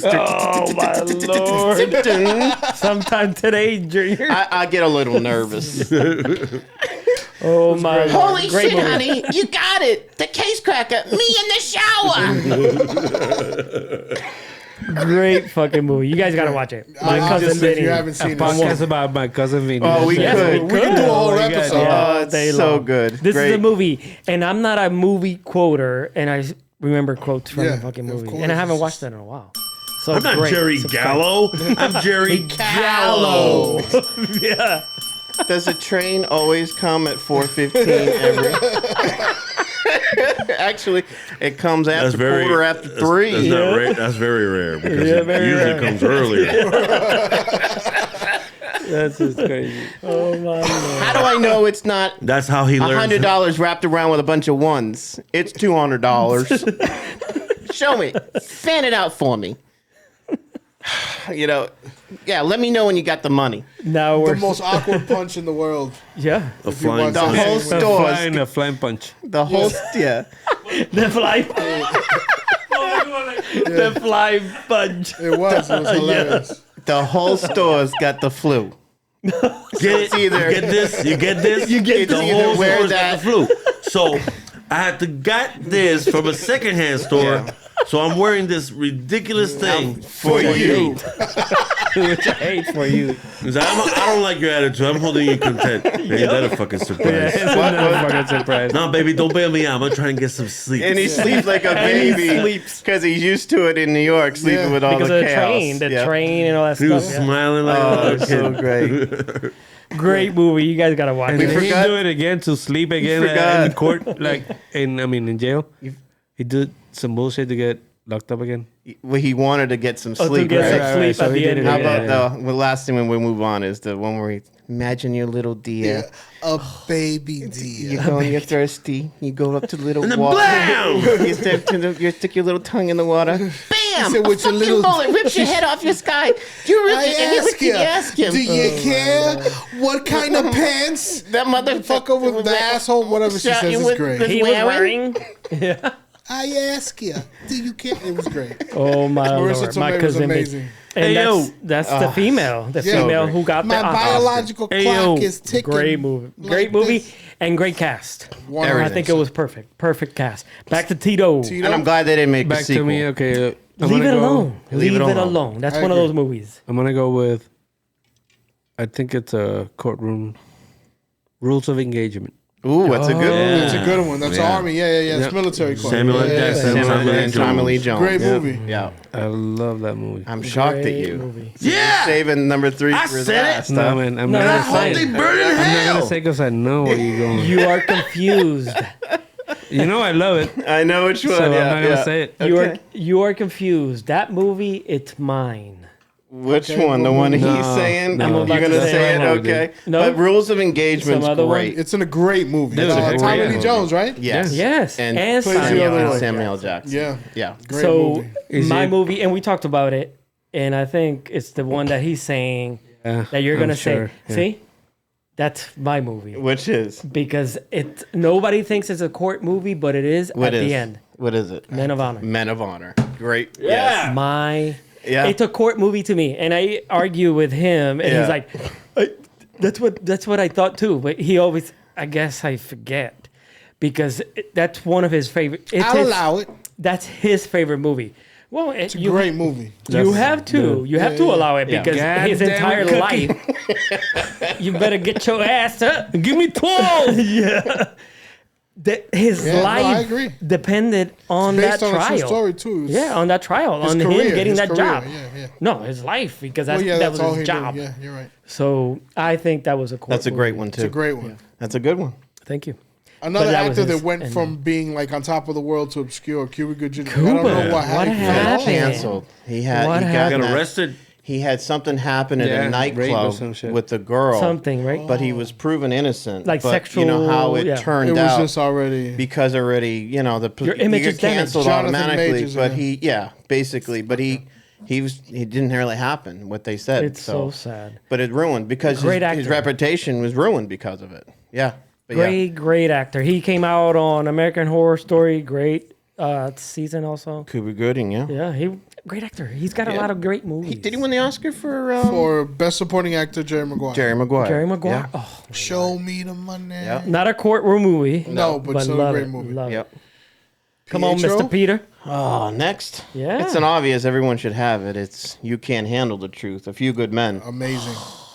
Speaker 2: Oh my lord!
Speaker 4: Mr.
Speaker 2: Sometime today, Junior.
Speaker 4: I get a little nervous.
Speaker 2: Oh my lord!
Speaker 6: Holy
Speaker 2: Great
Speaker 6: shit,
Speaker 2: movie.
Speaker 6: honey. You got it. The case cracker. Me in the shower.
Speaker 2: Great fucking movie. You guys gotta watch it. My cousin
Speaker 5: Just if
Speaker 2: Vinny.
Speaker 5: you haven't seen it.
Speaker 1: Podcast about my cousin Vinny.
Speaker 4: Oh, we
Speaker 1: That's it.
Speaker 4: could.
Speaker 5: We can do a whole
Speaker 1: Oh my God,
Speaker 5: episode.
Speaker 1: yeah.
Speaker 4: Oh, it's
Speaker 2: day
Speaker 4: so
Speaker 2: long.
Speaker 4: good.
Speaker 2: This
Speaker 4: Great.
Speaker 2: is a movie, and I'm not a movie quoter, and I remember quotes from
Speaker 5: Yeah,
Speaker 2: the fucking
Speaker 5: of
Speaker 2: movie,
Speaker 5: course.
Speaker 2: and I haven't watched it in a while. So
Speaker 3: I'm not
Speaker 2: great.
Speaker 3: Jerry
Speaker 2: Subscribe.
Speaker 3: Gallo. I'm Jerry Gallo.
Speaker 2: Yeah.
Speaker 4: Does a train always come at 4:15 every? Actually, it comes after quarter after three.
Speaker 3: That's not rare. That's very rare because
Speaker 2: Yeah,
Speaker 3: it
Speaker 2: very
Speaker 3: usually
Speaker 2: rare.
Speaker 3: comes earlier.
Speaker 1: That's just crazy.
Speaker 2: Oh my lord.
Speaker 4: How do I know it's not
Speaker 3: That's how he learns.
Speaker 4: $100 wrapped around with a bunch of ones? It's $200. Show me. Fan it out for me. You know, yeah. Let me know when you got the money.
Speaker 2: Now
Speaker 5: The
Speaker 2: we're
Speaker 5: most awkward punch in the world.
Speaker 2: yeah.
Speaker 3: A flying
Speaker 4: The
Speaker 5: watch
Speaker 3: punch.
Speaker 4: whole
Speaker 5: it.
Speaker 4: store.
Speaker 1: A flying punch.
Speaker 4: The whole yeah.
Speaker 2: The fly. The fly fudge.
Speaker 5: It was hilarious.
Speaker 4: The whole store's got the flu.
Speaker 3: Get
Speaker 4: either-
Speaker 3: you get this. You get this. You
Speaker 2: get
Speaker 3: the
Speaker 4: this.
Speaker 3: whole
Speaker 4: Wear
Speaker 3: store's got the flu. So I had to get this from a secondhand store. So I'm wearing this ridiculous thing
Speaker 4: For you.
Speaker 2: Which I hate for you.
Speaker 3: 'Cause I don't like your attitude. I'm holding you content. Ain't that a fucking surprise?
Speaker 1: It's another fucking surprise.
Speaker 3: No, baby, don't bail me out. I'm gonna try and get some sleep.
Speaker 4: And he sleeps like a
Speaker 2: he
Speaker 4: baby
Speaker 2: sleeps.
Speaker 4: because he's used to it in New York, sleeping
Speaker 5: Yeah.
Speaker 4: with all
Speaker 2: Because
Speaker 4: the
Speaker 2: of the
Speaker 4: chaos.
Speaker 2: train, train and all that
Speaker 3: He was
Speaker 2: stuff. Yeah.
Speaker 3: smiling like
Speaker 4: Oh,
Speaker 3: a
Speaker 4: it's so
Speaker 3: kid.
Speaker 4: great.
Speaker 2: Great movie. You guys gotta watch
Speaker 1: And
Speaker 2: it.
Speaker 1: then he
Speaker 4: forgot-
Speaker 1: do it again to sleep again
Speaker 4: forgot.
Speaker 1: in court, like in jail. He did some bullshit to get locked up again.
Speaker 4: Well, he wanted to get some
Speaker 2: Oh, to
Speaker 4: sleep.
Speaker 2: get
Speaker 4: right?
Speaker 2: some
Speaker 1: Right,
Speaker 2: sleep
Speaker 1: right, so
Speaker 2: at
Speaker 1: he
Speaker 2: the
Speaker 1: did
Speaker 2: end.
Speaker 1: it
Speaker 4: How
Speaker 1: again.
Speaker 4: about the last thing when we move on is the one where he imagine your little deer.
Speaker 5: A baby deer.
Speaker 4: You go and you're thirsty. You go up to the little
Speaker 3: And then
Speaker 4: water.
Speaker 3: blam!
Speaker 4: You stick your little tongue in the water.
Speaker 6: Bam!
Speaker 5: said,
Speaker 6: A
Speaker 5: with your
Speaker 6: fucking
Speaker 5: little-
Speaker 6: bullet rips your head off your sky. You rip
Speaker 5: I
Speaker 6: it, and
Speaker 5: ask
Speaker 6: you
Speaker 5: you,
Speaker 6: ask him.
Speaker 5: do you care what kind of pants?
Speaker 6: That
Speaker 5: Fucker with the asshole, whatever she
Speaker 6: Shot
Speaker 5: says
Speaker 6: you
Speaker 5: is
Speaker 6: with
Speaker 5: great.
Speaker 6: the-
Speaker 2: He was wearing.
Speaker 5: I ask you, do you care? It was great.
Speaker 2: Oh my
Speaker 5: Marissa
Speaker 2: lord, my
Speaker 5: Tomei was
Speaker 2: cousin.
Speaker 5: amazing.
Speaker 2: And
Speaker 3: Hey,
Speaker 2: that's,
Speaker 3: yo.
Speaker 2: that's the female. The
Speaker 5: Yeah.
Speaker 2: female who got
Speaker 5: My
Speaker 2: the Oscar.
Speaker 5: biological
Speaker 1: Hey,
Speaker 5: clock
Speaker 1: yo.
Speaker 5: is ticking.
Speaker 2: Great movie.
Speaker 5: like
Speaker 2: Great movie
Speaker 5: this.
Speaker 2: and great cast. I
Speaker 4: Everything.
Speaker 2: think it was perfect. Perfect cast. Back to Tito.
Speaker 5: Tito?
Speaker 4: And I'm glad they didn't make a
Speaker 1: Back
Speaker 4: sequel.
Speaker 1: to me. Okay. I'm
Speaker 2: Leave it
Speaker 1: gonna go-
Speaker 2: alone. Leave it
Speaker 4: alone.
Speaker 2: alone. That's
Speaker 5: I
Speaker 2: one of
Speaker 5: agree.
Speaker 2: those movies.
Speaker 1: I'm gonna go with. I think it's a courtroom. Rules of Engagement.
Speaker 4: Ooh, that's a good one.
Speaker 5: It's a good one. That's
Speaker 3: Yeah.
Speaker 5: Army. Yeah. It's
Speaker 1: Yep.
Speaker 5: military. quote.
Speaker 3: Samuel L.
Speaker 5: Yeah,
Speaker 3: Jackson.
Speaker 4: Samuel
Speaker 3: Samuel L.
Speaker 4: and Tommy Lee Jones.
Speaker 5: Great movie.
Speaker 4: Yeah.
Speaker 1: I love that movie.
Speaker 4: I'm shocked at
Speaker 2: Great
Speaker 4: you.
Speaker 2: movie.
Speaker 3: Yeah.
Speaker 4: Saving number 3
Speaker 3: I
Speaker 4: for
Speaker 3: said it.
Speaker 4: last.
Speaker 1: No
Speaker 4: huh?
Speaker 1: man, I'm
Speaker 2: No,
Speaker 1: not
Speaker 2: that's
Speaker 1: gonna
Speaker 2: fine.
Speaker 1: say.
Speaker 3: They burn in
Speaker 1: I'm not
Speaker 3: hell.
Speaker 1: gonna say because I know where you're going.
Speaker 2: You are confused.
Speaker 1: You know I love it,
Speaker 4: I know which one.
Speaker 1: so I'm
Speaker 4: yeah,
Speaker 1: not gonna
Speaker 4: yeah.
Speaker 1: say it.
Speaker 4: Okay.
Speaker 2: You are confused. That movie, it's mine.
Speaker 4: Which one? The one he's
Speaker 1: No,
Speaker 4: saying?
Speaker 1: no.
Speaker 2: I'm
Speaker 4: You're
Speaker 2: about to
Speaker 4: going to
Speaker 2: say
Speaker 4: say it?
Speaker 1: right now,
Speaker 4: Okay.
Speaker 2: No.
Speaker 4: But Rules of Engagement's
Speaker 2: Some other one?
Speaker 4: great.
Speaker 5: It's in a great movie.
Speaker 1: Dude, it's a
Speaker 5: Tommy
Speaker 1: great
Speaker 5: Lee
Speaker 1: movie.
Speaker 5: Jones, right?
Speaker 4: Yes.
Speaker 2: Yes.
Speaker 4: And,
Speaker 2: And
Speaker 5: Plays the
Speaker 2: Samuel
Speaker 5: other
Speaker 2: L.
Speaker 5: one.
Speaker 2: Jackson.
Speaker 4: Samuel L. Jackson.
Speaker 5: Yeah.
Speaker 4: Yeah.
Speaker 5: Great
Speaker 2: So
Speaker 5: movie.
Speaker 1: Is
Speaker 2: my
Speaker 1: it-
Speaker 2: movie, and we talked about it, and I think it's the one that he's saying
Speaker 1: Yeah,
Speaker 2: that you're
Speaker 1: I'm
Speaker 2: gonna
Speaker 1: sure,
Speaker 2: say.
Speaker 1: yeah.
Speaker 2: See, that's my movie
Speaker 4: Which is?
Speaker 2: because it. Nobody thinks it's a court movie, but it is
Speaker 4: What
Speaker 2: at
Speaker 4: is?
Speaker 2: the end.
Speaker 4: What is it?
Speaker 2: Men of Honor.
Speaker 4: Men of Honor. Great. Yes.
Speaker 2: My.
Speaker 4: Yeah.
Speaker 2: It's a court movie to me, and I argue with him, and
Speaker 4: Yeah.
Speaker 2: he's like, "That's what I thought too." But he always, I guess, I forget because that's one of his favorite. It's
Speaker 5: I'll
Speaker 2: his-
Speaker 5: allow it.
Speaker 2: That's his favorite movie. Well,
Speaker 5: It's a great movie.
Speaker 2: You have to. You have to allow it
Speaker 4: Yeah.
Speaker 2: because
Speaker 1: God
Speaker 2: his
Speaker 1: damn
Speaker 2: entire
Speaker 1: cookie.
Speaker 2: life. You better get your ass up.
Speaker 1: Give me 12.
Speaker 2: Yeah. His
Speaker 5: Yeah, no,
Speaker 2: life
Speaker 5: I agree.
Speaker 2: depended on
Speaker 5: Based
Speaker 2: that
Speaker 5: on a true
Speaker 2: trial.
Speaker 5: story too. It's
Speaker 2: Yeah, on that trial,
Speaker 5: his
Speaker 2: on him
Speaker 5: career,
Speaker 2: getting
Speaker 5: his
Speaker 2: that
Speaker 5: career,
Speaker 2: job.
Speaker 5: yeah.
Speaker 2: No, his life because
Speaker 5: Well, yeah,
Speaker 2: that
Speaker 5: that's
Speaker 2: was
Speaker 5: all
Speaker 2: his
Speaker 5: he
Speaker 2: job.
Speaker 5: did. Yeah, you're right.
Speaker 2: So I think that was a cool.
Speaker 4: That's a great one, too.
Speaker 5: It's a great one.
Speaker 4: That's a good one.
Speaker 2: Thank you.
Speaker 5: Another
Speaker 2: that was
Speaker 5: actor
Speaker 2: his-
Speaker 5: that went
Speaker 2: and-
Speaker 5: from being like on top of the world to obscure, Cuba Gooding. I
Speaker 2: Cuba.
Speaker 5: don't know what
Speaker 2: What
Speaker 5: happened.
Speaker 2: happened?
Speaker 4: Canceled. He
Speaker 2: What
Speaker 4: got
Speaker 2: happened?
Speaker 3: Got arrested.
Speaker 4: he had something happen at
Speaker 1: Yeah,
Speaker 4: a
Speaker 1: rape or
Speaker 4: nightclub
Speaker 1: some shit.
Speaker 4: with the girl.
Speaker 2: Something, right?
Speaker 4: But he was proven innocent.
Speaker 2: Like
Speaker 4: but you know how it
Speaker 2: sexual- yeah.
Speaker 4: turned
Speaker 5: It was
Speaker 4: out
Speaker 5: just already.
Speaker 4: because already, you know,
Speaker 2: Your image
Speaker 4: you
Speaker 2: is
Speaker 4: get
Speaker 2: damaged.
Speaker 4: canceled
Speaker 5: Jonathan
Speaker 4: automatically.
Speaker 5: Majors,
Speaker 4: But
Speaker 5: yeah.
Speaker 4: basically, but he didn't really happen what they said.
Speaker 2: It's so sad.
Speaker 4: But it ruined because
Speaker 2: Great
Speaker 4: his
Speaker 2: actor.
Speaker 4: reputation was ruined because of it. Yeah. But yeah.
Speaker 2: Great actor. He came out on American Horror Story. Great season also.
Speaker 4: Cuba Gooding, yeah.
Speaker 2: Yeah, great actor. He's got a
Speaker 4: Yeah.
Speaker 2: lot of great movies.
Speaker 4: Did he win the Oscar for
Speaker 5: For Best Supporting Actor, Jerry Maguire.
Speaker 4: Jerry Maguire?
Speaker 2: Jerry Maguire.
Speaker 4: Yeah.
Speaker 2: Oh,
Speaker 5: Show me the money.
Speaker 4: Yep.
Speaker 2: not a courtroom movie.
Speaker 5: No, but still a
Speaker 2: love
Speaker 5: great
Speaker 2: it,
Speaker 5: movie.
Speaker 2: love it.
Speaker 4: Yep.
Speaker 2: Come on,
Speaker 5: Pietro?
Speaker 2: Mr. Peter.
Speaker 4: Oh, next.
Speaker 2: Yeah.
Speaker 4: It's an obvious. Everyone should have it. It's You Can't Handle the Truth. A Few Good Men.
Speaker 5: Amazing.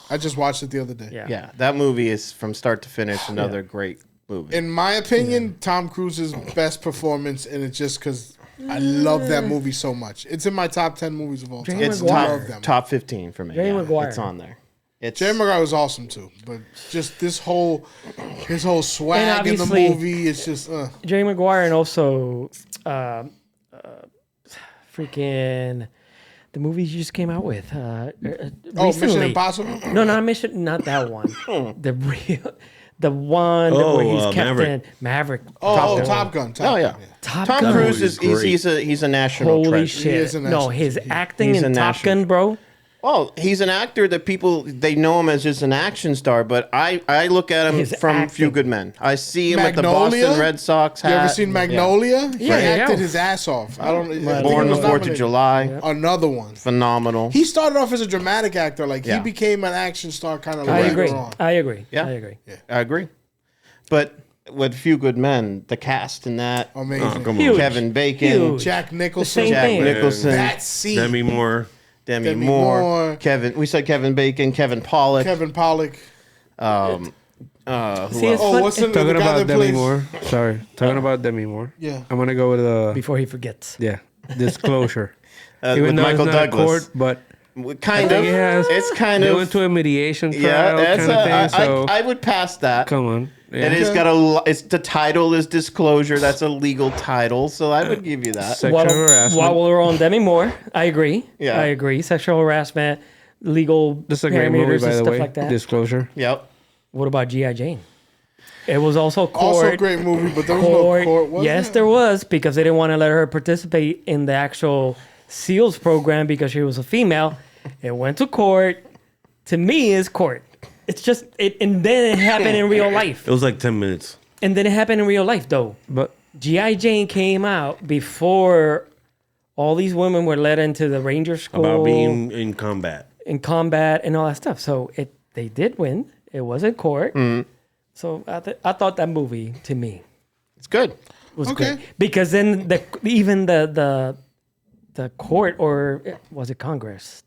Speaker 5: I just watched it the other day.
Speaker 2: Yeah.
Speaker 4: Yeah, that movie is from start to finish another great movie.
Speaker 5: In my opinion, Tom Cruise's best performance, and it's just because I love that movie so much. It's in my top 10 movies of all time.
Speaker 2: Jerry
Speaker 4: It's
Speaker 5: I
Speaker 2: Maguire.
Speaker 5: love them.
Speaker 4: top 15 for me.
Speaker 2: Jerry Maguire.
Speaker 4: It's on there. It's
Speaker 5: Jerry Maguire was awesome too, but just his whole swag in the
Speaker 2: obviously-
Speaker 5: movie, it's just
Speaker 2: Jerry Maguire and also freaking the movies you just came out with
Speaker 5: oh,
Speaker 2: recently.
Speaker 5: Mission Impossible.
Speaker 2: No, not that one. the one
Speaker 3: Oh,
Speaker 2: where he's
Speaker 3: Maverick.
Speaker 2: Maverick.
Speaker 5: Oh,
Speaker 2: Gun.
Speaker 5: Top Gun.
Speaker 4: Oh yeah.
Speaker 2: Top
Speaker 4: Tom
Speaker 2: Gun.
Speaker 4: Cruise
Speaker 3: movie's
Speaker 4: is
Speaker 3: great.
Speaker 4: he's a national
Speaker 2: Holy
Speaker 4: treasure.
Speaker 2: shit!
Speaker 5: is a
Speaker 2: No,
Speaker 5: national-
Speaker 2: his acting
Speaker 4: He's
Speaker 2: in
Speaker 4: a
Speaker 2: Top
Speaker 4: national-
Speaker 2: Gun, bro.
Speaker 4: Well, he's an actor that people they know him as just an action star, but I look at him
Speaker 2: His
Speaker 4: from
Speaker 2: acting.
Speaker 4: Few Good Men. I see him at the
Speaker 5: Magnolia?
Speaker 4: Boston Red Sox hat.
Speaker 5: You ever seen Magnolia? He
Speaker 2: Yeah, yeah,
Speaker 5: acted
Speaker 2: yeah.
Speaker 5: his ass off. I don't. I think
Speaker 4: Born
Speaker 5: he
Speaker 4: the
Speaker 5: was
Speaker 4: 4th of
Speaker 5: nominated.
Speaker 4: July.
Speaker 5: Another one.
Speaker 4: Phenomenal.
Speaker 5: He started off as a dramatic actor. Like
Speaker 4: Yeah.
Speaker 5: he became an action star kind of
Speaker 2: I
Speaker 5: later
Speaker 2: agree.
Speaker 5: on.
Speaker 2: I agree.
Speaker 4: Yeah.
Speaker 2: I agree.
Speaker 4: I agree. But with Few Good Men, the cast in that,
Speaker 5: Amazing.
Speaker 3: Oh, come on.
Speaker 2: Huge.
Speaker 4: Kevin Bacon,
Speaker 2: Huge.
Speaker 5: Jack Nicholson.
Speaker 2: same
Speaker 4: Jack
Speaker 2: thing.
Speaker 4: Nicholson,
Speaker 5: That scene.
Speaker 3: Demi Moore.
Speaker 4: Demi
Speaker 5: Demi
Speaker 4: Moore,
Speaker 5: Moore.
Speaker 4: Kevin. We said Kevin Bacon, Kevin Pollak.
Speaker 5: Kevin Pollak.
Speaker 4: Who
Speaker 2: See,
Speaker 4: else?
Speaker 2: it's
Speaker 5: Oh,
Speaker 2: fun-
Speaker 5: what's the
Speaker 1: Talking
Speaker 5: guy
Speaker 1: about
Speaker 5: that
Speaker 1: Demi
Speaker 5: plays?
Speaker 1: Moore. Sorry, talking about Demi Moore.
Speaker 5: Yeah.
Speaker 1: I'm gonna go with
Speaker 2: before he forgets.
Speaker 1: disclosure.
Speaker 4: With
Speaker 1: Even though
Speaker 4: Michael
Speaker 1: it's not
Speaker 4: Douglas.
Speaker 1: court, but
Speaker 4: Kind
Speaker 1: I
Speaker 4: of.
Speaker 1: think it has.
Speaker 4: It's kind
Speaker 1: they
Speaker 4: of.
Speaker 1: went to a mediation trial
Speaker 4: Yeah, that's
Speaker 1: kind of thing. So
Speaker 4: I would pass that.
Speaker 1: come on. Yeah.
Speaker 4: It has got it's the title is disclosure. That's a legal title, so I would give you that.
Speaker 1: Sexual harassment.
Speaker 2: While we're on Demi Moore, I agree.
Speaker 4: Yeah.
Speaker 2: I agree. Sexual harassment, legal
Speaker 1: This is a great movie,
Speaker 2: parameters
Speaker 1: by
Speaker 2: and
Speaker 1: the
Speaker 2: stuff
Speaker 1: way.
Speaker 2: like that.
Speaker 1: Disclosure.
Speaker 4: Yep.
Speaker 2: What about G.I. Jane? It was also court.
Speaker 5: Also a great movie, but there was
Speaker 2: court.
Speaker 5: no court. Was
Speaker 2: Yes, there was, because they didn't want to let her participate in the actual SEALs program because she was a female. It went to court. To me, is court. It's just it, and then it happened in real life.
Speaker 3: It was like 10 minutes.
Speaker 2: And then it happened in real life, though.
Speaker 1: But
Speaker 2: G.I. Jane came out before all these women were led into the Ranger School
Speaker 3: About being in combat.
Speaker 2: in combat and all that stuff. So they did win. It was in court. So I thought that movie, to me,
Speaker 4: It's good.
Speaker 2: was
Speaker 5: Okay.
Speaker 2: great. Because then even the court, or was it Congress?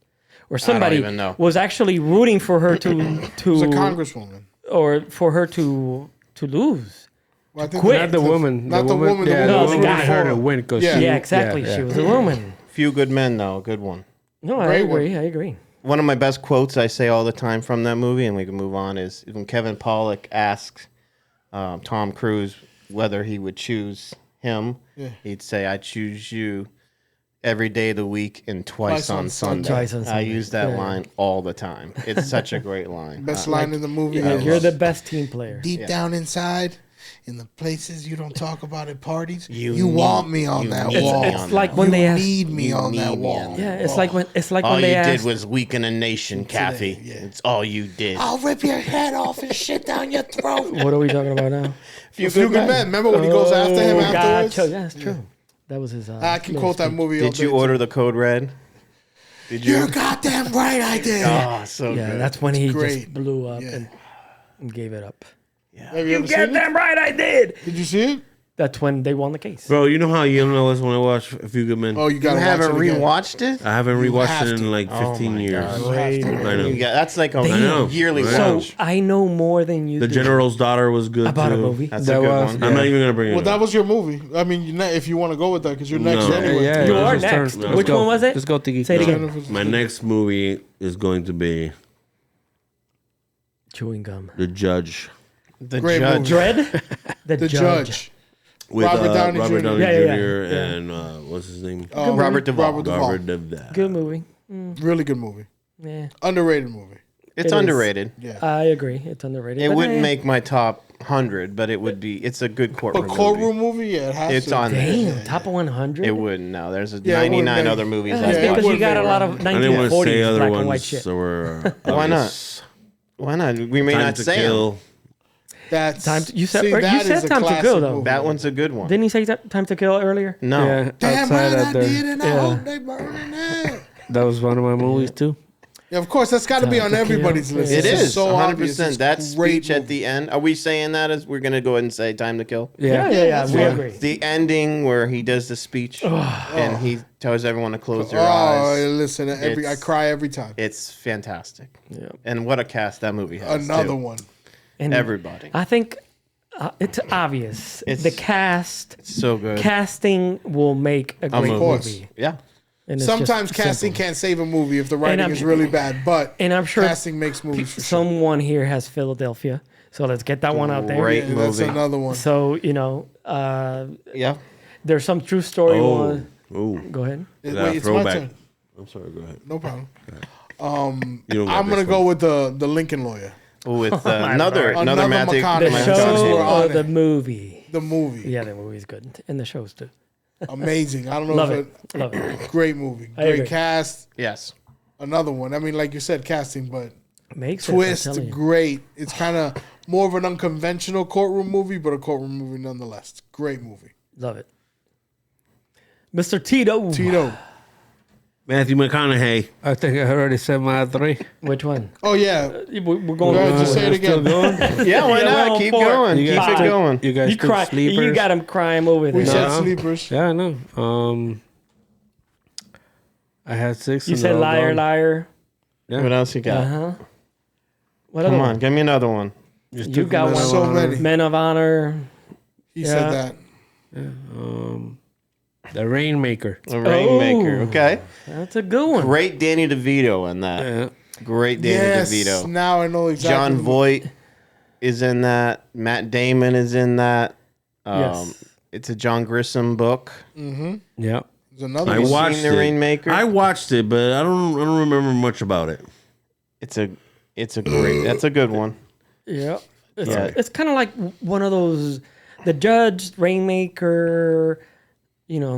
Speaker 2: Or somebody
Speaker 4: even know.
Speaker 2: was actually rooting for her to
Speaker 5: It was a congresswoman.
Speaker 2: or for her to lose.
Speaker 5: Well, I think
Speaker 2: quit.
Speaker 1: not the woman.
Speaker 5: Not the woman.
Speaker 1: Yeah,
Speaker 2: No,
Speaker 1: the
Speaker 2: the
Speaker 1: woman
Speaker 2: guy.
Speaker 1: had her to win because
Speaker 5: Yeah.
Speaker 2: Yeah, exactly. She was a woman.
Speaker 4: Few Good Men, though. Good one.
Speaker 2: No, I
Speaker 5: Great one.
Speaker 2: agree. I agree.
Speaker 4: One of my best quotes I say all the time from that movie, and we can move on, is when Kevin Pollak asks Tom Cruise whether he would choose him.
Speaker 5: Yeah.
Speaker 4: He'd say, "I choose you every day of the week and twice on Sunday."
Speaker 2: Twice on
Speaker 4: I
Speaker 2: Sunday.
Speaker 4: use that
Speaker 2: Yeah.
Speaker 4: line all the time. It's such a great line.
Speaker 5: Best line in the movie.
Speaker 2: Like,
Speaker 5: is,
Speaker 2: you're the best team player.
Speaker 5: deep down inside, in the places you don't talk about at parties,
Speaker 4: You
Speaker 5: you
Speaker 4: need-
Speaker 5: want me on
Speaker 4: you
Speaker 5: that
Speaker 4: need
Speaker 5: wall.
Speaker 4: me
Speaker 2: It's
Speaker 4: on
Speaker 2: like
Speaker 4: that
Speaker 2: when
Speaker 5: you
Speaker 2: they ask.
Speaker 5: need me on
Speaker 4: need
Speaker 5: that
Speaker 4: me
Speaker 5: wall.
Speaker 4: on that
Speaker 2: Yeah, it's like when
Speaker 4: All
Speaker 2: they
Speaker 4: you
Speaker 2: ask.
Speaker 4: did was weaken a nation, Kathy.
Speaker 5: yeah.
Speaker 4: It's all you did.
Speaker 5: I'll rip your head off and shit down your throat.
Speaker 2: What are we talking about now?
Speaker 5: Few Good Men. Remember when he goes after him afterwards?
Speaker 2: Gotcha. Yeah, that's true. That was his.
Speaker 5: I can quote that movie. all
Speaker 4: Did you
Speaker 5: day,
Speaker 4: order
Speaker 5: too.
Speaker 4: the code red? Did you?
Speaker 5: You're goddamn right, I did.
Speaker 4: Oh, so
Speaker 2: Yeah,
Speaker 4: good.
Speaker 2: that's when he
Speaker 5: great.
Speaker 2: just blew up
Speaker 5: Yeah.
Speaker 2: and gave it up.
Speaker 5: Have you ever seen it?
Speaker 2: Damn right, I did.
Speaker 5: Did you see it?
Speaker 2: That's when they won the case.
Speaker 3: Bro, you know how young I was when I watched A Few Good Men?
Speaker 5: Oh, you
Speaker 4: You
Speaker 5: gotta
Speaker 4: haven't
Speaker 5: watch it again.
Speaker 4: rewatched it?
Speaker 3: I haven't rewatched
Speaker 5: have
Speaker 3: it in
Speaker 5: to.
Speaker 3: like 15 years.
Speaker 5: You have to.
Speaker 3: I know.
Speaker 4: Yeah, that's like a
Speaker 3: know.
Speaker 4: yearly
Speaker 3: I
Speaker 2: So
Speaker 3: know.
Speaker 4: watch.
Speaker 2: I know more than you
Speaker 3: The
Speaker 2: do
Speaker 3: General's Daughter was good
Speaker 2: about
Speaker 3: too.
Speaker 2: a movie.
Speaker 4: That's
Speaker 1: That
Speaker 4: a good
Speaker 1: was-
Speaker 4: one.
Speaker 3: I'm not even gonna bring it
Speaker 5: Well,
Speaker 3: up.
Speaker 5: that was your movie. I mean, if you want to go with that, because you're next
Speaker 3: No.
Speaker 5: anyway.
Speaker 1: Yeah,
Speaker 2: You
Speaker 1: it's
Speaker 2: are
Speaker 1: his turn.
Speaker 2: next.
Speaker 1: Let's
Speaker 2: Which
Speaker 1: go.
Speaker 2: one was it?
Speaker 1: Let's go, Tiki.
Speaker 2: Say it again.
Speaker 5: Jennifer's-
Speaker 3: My next movie is going to be
Speaker 2: Chewing gum.
Speaker 3: The Judge
Speaker 4: The
Speaker 5: Great
Speaker 4: judge.
Speaker 5: movie.
Speaker 2: Dread. The,
Speaker 5: The Judge.
Speaker 3: with
Speaker 5: Robert Downey
Speaker 3: Robert
Speaker 5: Jr.
Speaker 3: Downey
Speaker 2: Yeah, yeah,
Speaker 3: Jr.
Speaker 2: yeah.
Speaker 3: and what's his name?
Speaker 4: Robert Duvall.
Speaker 5: Robert Duvall.
Speaker 3: Robert Duvall.
Speaker 2: Good movie.
Speaker 5: Really good movie.
Speaker 2: Yeah,
Speaker 5: Underrated movie.
Speaker 4: It's
Speaker 2: It is.
Speaker 4: underrated.
Speaker 5: Yeah.
Speaker 2: I agree. It's underrated.
Speaker 4: It
Speaker 2: but
Speaker 4: wouldn't
Speaker 2: eh.
Speaker 4: make my top 100, but it would be. It's a good
Speaker 5: A
Speaker 4: courtroom.
Speaker 5: courtroom
Speaker 4: movie.
Speaker 5: movie? Yeah, it has
Speaker 4: It's
Speaker 5: to.
Speaker 4: on there.
Speaker 2: Damn, top of 100.
Speaker 4: It wouldn't. No, there's
Speaker 5: Yeah, it wouldn't
Speaker 4: 99
Speaker 5: make-
Speaker 4: other movies.
Speaker 2: That's
Speaker 5: Yeah,
Speaker 4: I've
Speaker 5: it
Speaker 2: because
Speaker 4: watched.
Speaker 2: you got a lot of
Speaker 3: I didn't want to say
Speaker 2: 1940s
Speaker 3: other
Speaker 2: black
Speaker 3: ones.
Speaker 2: and white shit.
Speaker 3: So we're
Speaker 4: Why not?
Speaker 3: obvious.
Speaker 4: Why not? We may
Speaker 3: Time
Speaker 4: not
Speaker 3: to
Speaker 4: say 'em.
Speaker 3: Kill.
Speaker 5: That's
Speaker 2: Time to- you said-
Speaker 5: see,
Speaker 2: you
Speaker 5: that
Speaker 2: said
Speaker 5: is a
Speaker 2: Time to
Speaker 5: classic
Speaker 2: Kill, though.
Speaker 5: movie.
Speaker 4: That one's a good one.
Speaker 2: Didn't he say Time to Kill earlier?
Speaker 4: No.
Speaker 1: Yeah,
Speaker 5: Damn
Speaker 1: outside
Speaker 5: right
Speaker 1: of
Speaker 5: I
Speaker 1: the,
Speaker 5: did, and I
Speaker 2: Yeah.
Speaker 5: hope they burning it.
Speaker 1: that was one of my movies too.
Speaker 5: Yeah, of course, that's got to be on
Speaker 2: Time to
Speaker 5: everybody's
Speaker 2: Kill.
Speaker 5: list.
Speaker 4: It
Speaker 5: This
Speaker 4: is
Speaker 5: so
Speaker 4: 100%.
Speaker 5: obvious.
Speaker 4: That
Speaker 5: It's a great
Speaker 4: speech at
Speaker 5: movie.
Speaker 4: the end. Are we saying that as we're gonna go ahead and say "Time to Kill"?
Speaker 2: Yeah.
Speaker 5: that's
Speaker 2: We
Speaker 5: fine.
Speaker 2: agree.
Speaker 4: The ending where he does the speech and he tells everyone to close their
Speaker 5: Oh,
Speaker 4: eyes.
Speaker 5: listen, I
Speaker 4: It's-
Speaker 5: cry every time.
Speaker 4: It's fantastic.
Speaker 2: Yeah.
Speaker 4: And what a cast that movie has.
Speaker 5: Another
Speaker 4: too.
Speaker 5: one.
Speaker 2: And
Speaker 4: Everybody.
Speaker 2: I think it's obvious.
Speaker 4: It's-
Speaker 2: the cast
Speaker 4: So good.
Speaker 2: casting will make a great
Speaker 4: Of
Speaker 5: course.
Speaker 2: movie.
Speaker 4: Yeah.
Speaker 2: And it's
Speaker 5: Sometimes
Speaker 2: just
Speaker 5: casting
Speaker 2: simple.
Speaker 5: can't save a movie if the writing
Speaker 2: I'm-
Speaker 5: is really bad, but
Speaker 2: And I'm sure
Speaker 5: casting makes movies for sure.
Speaker 2: someone here has Philadelphia, so let's get that one out there.
Speaker 4: Great
Speaker 5: Yeah, that's
Speaker 4: movie.
Speaker 5: another one.
Speaker 2: So
Speaker 4: Yeah.
Speaker 2: there's some true story
Speaker 3: Oh,
Speaker 2: one.
Speaker 3: oh.
Speaker 2: Go ahead.
Speaker 5: Wait,
Speaker 3: That
Speaker 5: it's my
Speaker 3: throwback.
Speaker 5: turn.
Speaker 3: I'm sorry. Go ahead.
Speaker 5: No problem.
Speaker 3: You don't got
Speaker 5: I'm gonna
Speaker 3: this
Speaker 5: go
Speaker 3: one.
Speaker 5: with the Lincoln Lawyer,
Speaker 4: Oh, it's
Speaker 2: my
Speaker 4: another
Speaker 2: Lord.
Speaker 4: another
Speaker 5: Another
Speaker 4: Matthew.
Speaker 5: McConaughey.
Speaker 2: The
Speaker 5: Man,
Speaker 2: show
Speaker 5: Johnson were on
Speaker 2: or the
Speaker 5: it.
Speaker 2: movie?
Speaker 5: the movie.
Speaker 2: Yeah, the movie's good, and the shows too.
Speaker 5: Amazing. I don't know
Speaker 2: Love
Speaker 5: if
Speaker 2: it. Love it.
Speaker 5: great movie,
Speaker 2: I
Speaker 5: great
Speaker 2: agree.
Speaker 5: cast.
Speaker 4: Yes.
Speaker 5: Another one. I mean, like you said, casting, but
Speaker 2: Makes it,
Speaker 5: twist,
Speaker 2: I'm telling you.
Speaker 5: great. It's kind of more of an unconventional courtroom movie, but a courtroom movie nonetheless. Great movie.
Speaker 2: Love it. Mr. Tito.
Speaker 5: Tito.
Speaker 3: Matthew McConaughey.
Speaker 1: I think I already said my 3.
Speaker 2: Which one?
Speaker 5: Oh yeah.
Speaker 2: We're going.
Speaker 5: Go ahead, just say it
Speaker 1: Still
Speaker 5: again.
Speaker 1: going?
Speaker 4: Yeah, why
Speaker 2: Yeah, we're
Speaker 4: not?
Speaker 2: on
Speaker 4: Keep
Speaker 2: four.
Speaker 4: going.
Speaker 1: You
Speaker 4: Keep
Speaker 1: guys
Speaker 4: it
Speaker 1: took-
Speaker 4: going.
Speaker 1: You guys
Speaker 2: You
Speaker 1: took
Speaker 2: cry.
Speaker 1: sleepers.
Speaker 2: You got him crying over
Speaker 5: We
Speaker 2: there.
Speaker 5: said
Speaker 1: No.
Speaker 5: sleepers.
Speaker 1: Yeah, I know. I had 6.
Speaker 2: You
Speaker 1: and
Speaker 2: said
Speaker 1: they're all
Speaker 2: liar,
Speaker 1: gone.
Speaker 2: liar.
Speaker 1: Yeah.
Speaker 4: What else you got?
Speaker 2: Uh huh. What
Speaker 4: Come
Speaker 2: other
Speaker 4: on,
Speaker 2: one?
Speaker 4: give me another one.
Speaker 1: Just
Speaker 2: You
Speaker 1: took
Speaker 2: got
Speaker 1: Men
Speaker 2: one.
Speaker 1: of
Speaker 5: So
Speaker 1: Honor.
Speaker 5: many.
Speaker 2: Men of Honor.
Speaker 5: He
Speaker 2: Yeah.
Speaker 5: said that.
Speaker 1: The Rainmaker.
Speaker 4: The Rainmaker.
Speaker 2: Oh.
Speaker 4: Okay.
Speaker 2: That's a good one.
Speaker 4: Great Danny DeVito in that.
Speaker 1: Yeah.
Speaker 4: Great Danny
Speaker 5: Yes.
Speaker 4: DeVito.
Speaker 5: Now I know exactly.
Speaker 4: John Voight is in that. Matt Damon is in that.
Speaker 2: Yes.
Speaker 4: It's a John Grissom book.
Speaker 1: Yeah.
Speaker 5: There's another
Speaker 3: I
Speaker 5: one.
Speaker 4: seen
Speaker 3: watched
Speaker 4: The
Speaker 3: it.
Speaker 4: Rainmaker?
Speaker 3: I watched it, but I don't remember much about it.
Speaker 4: It's a great. That's a good one.
Speaker 2: Yeah. It's,
Speaker 4: Yeah.
Speaker 2: it's kind of like one of those, The Judge, Rainmaker,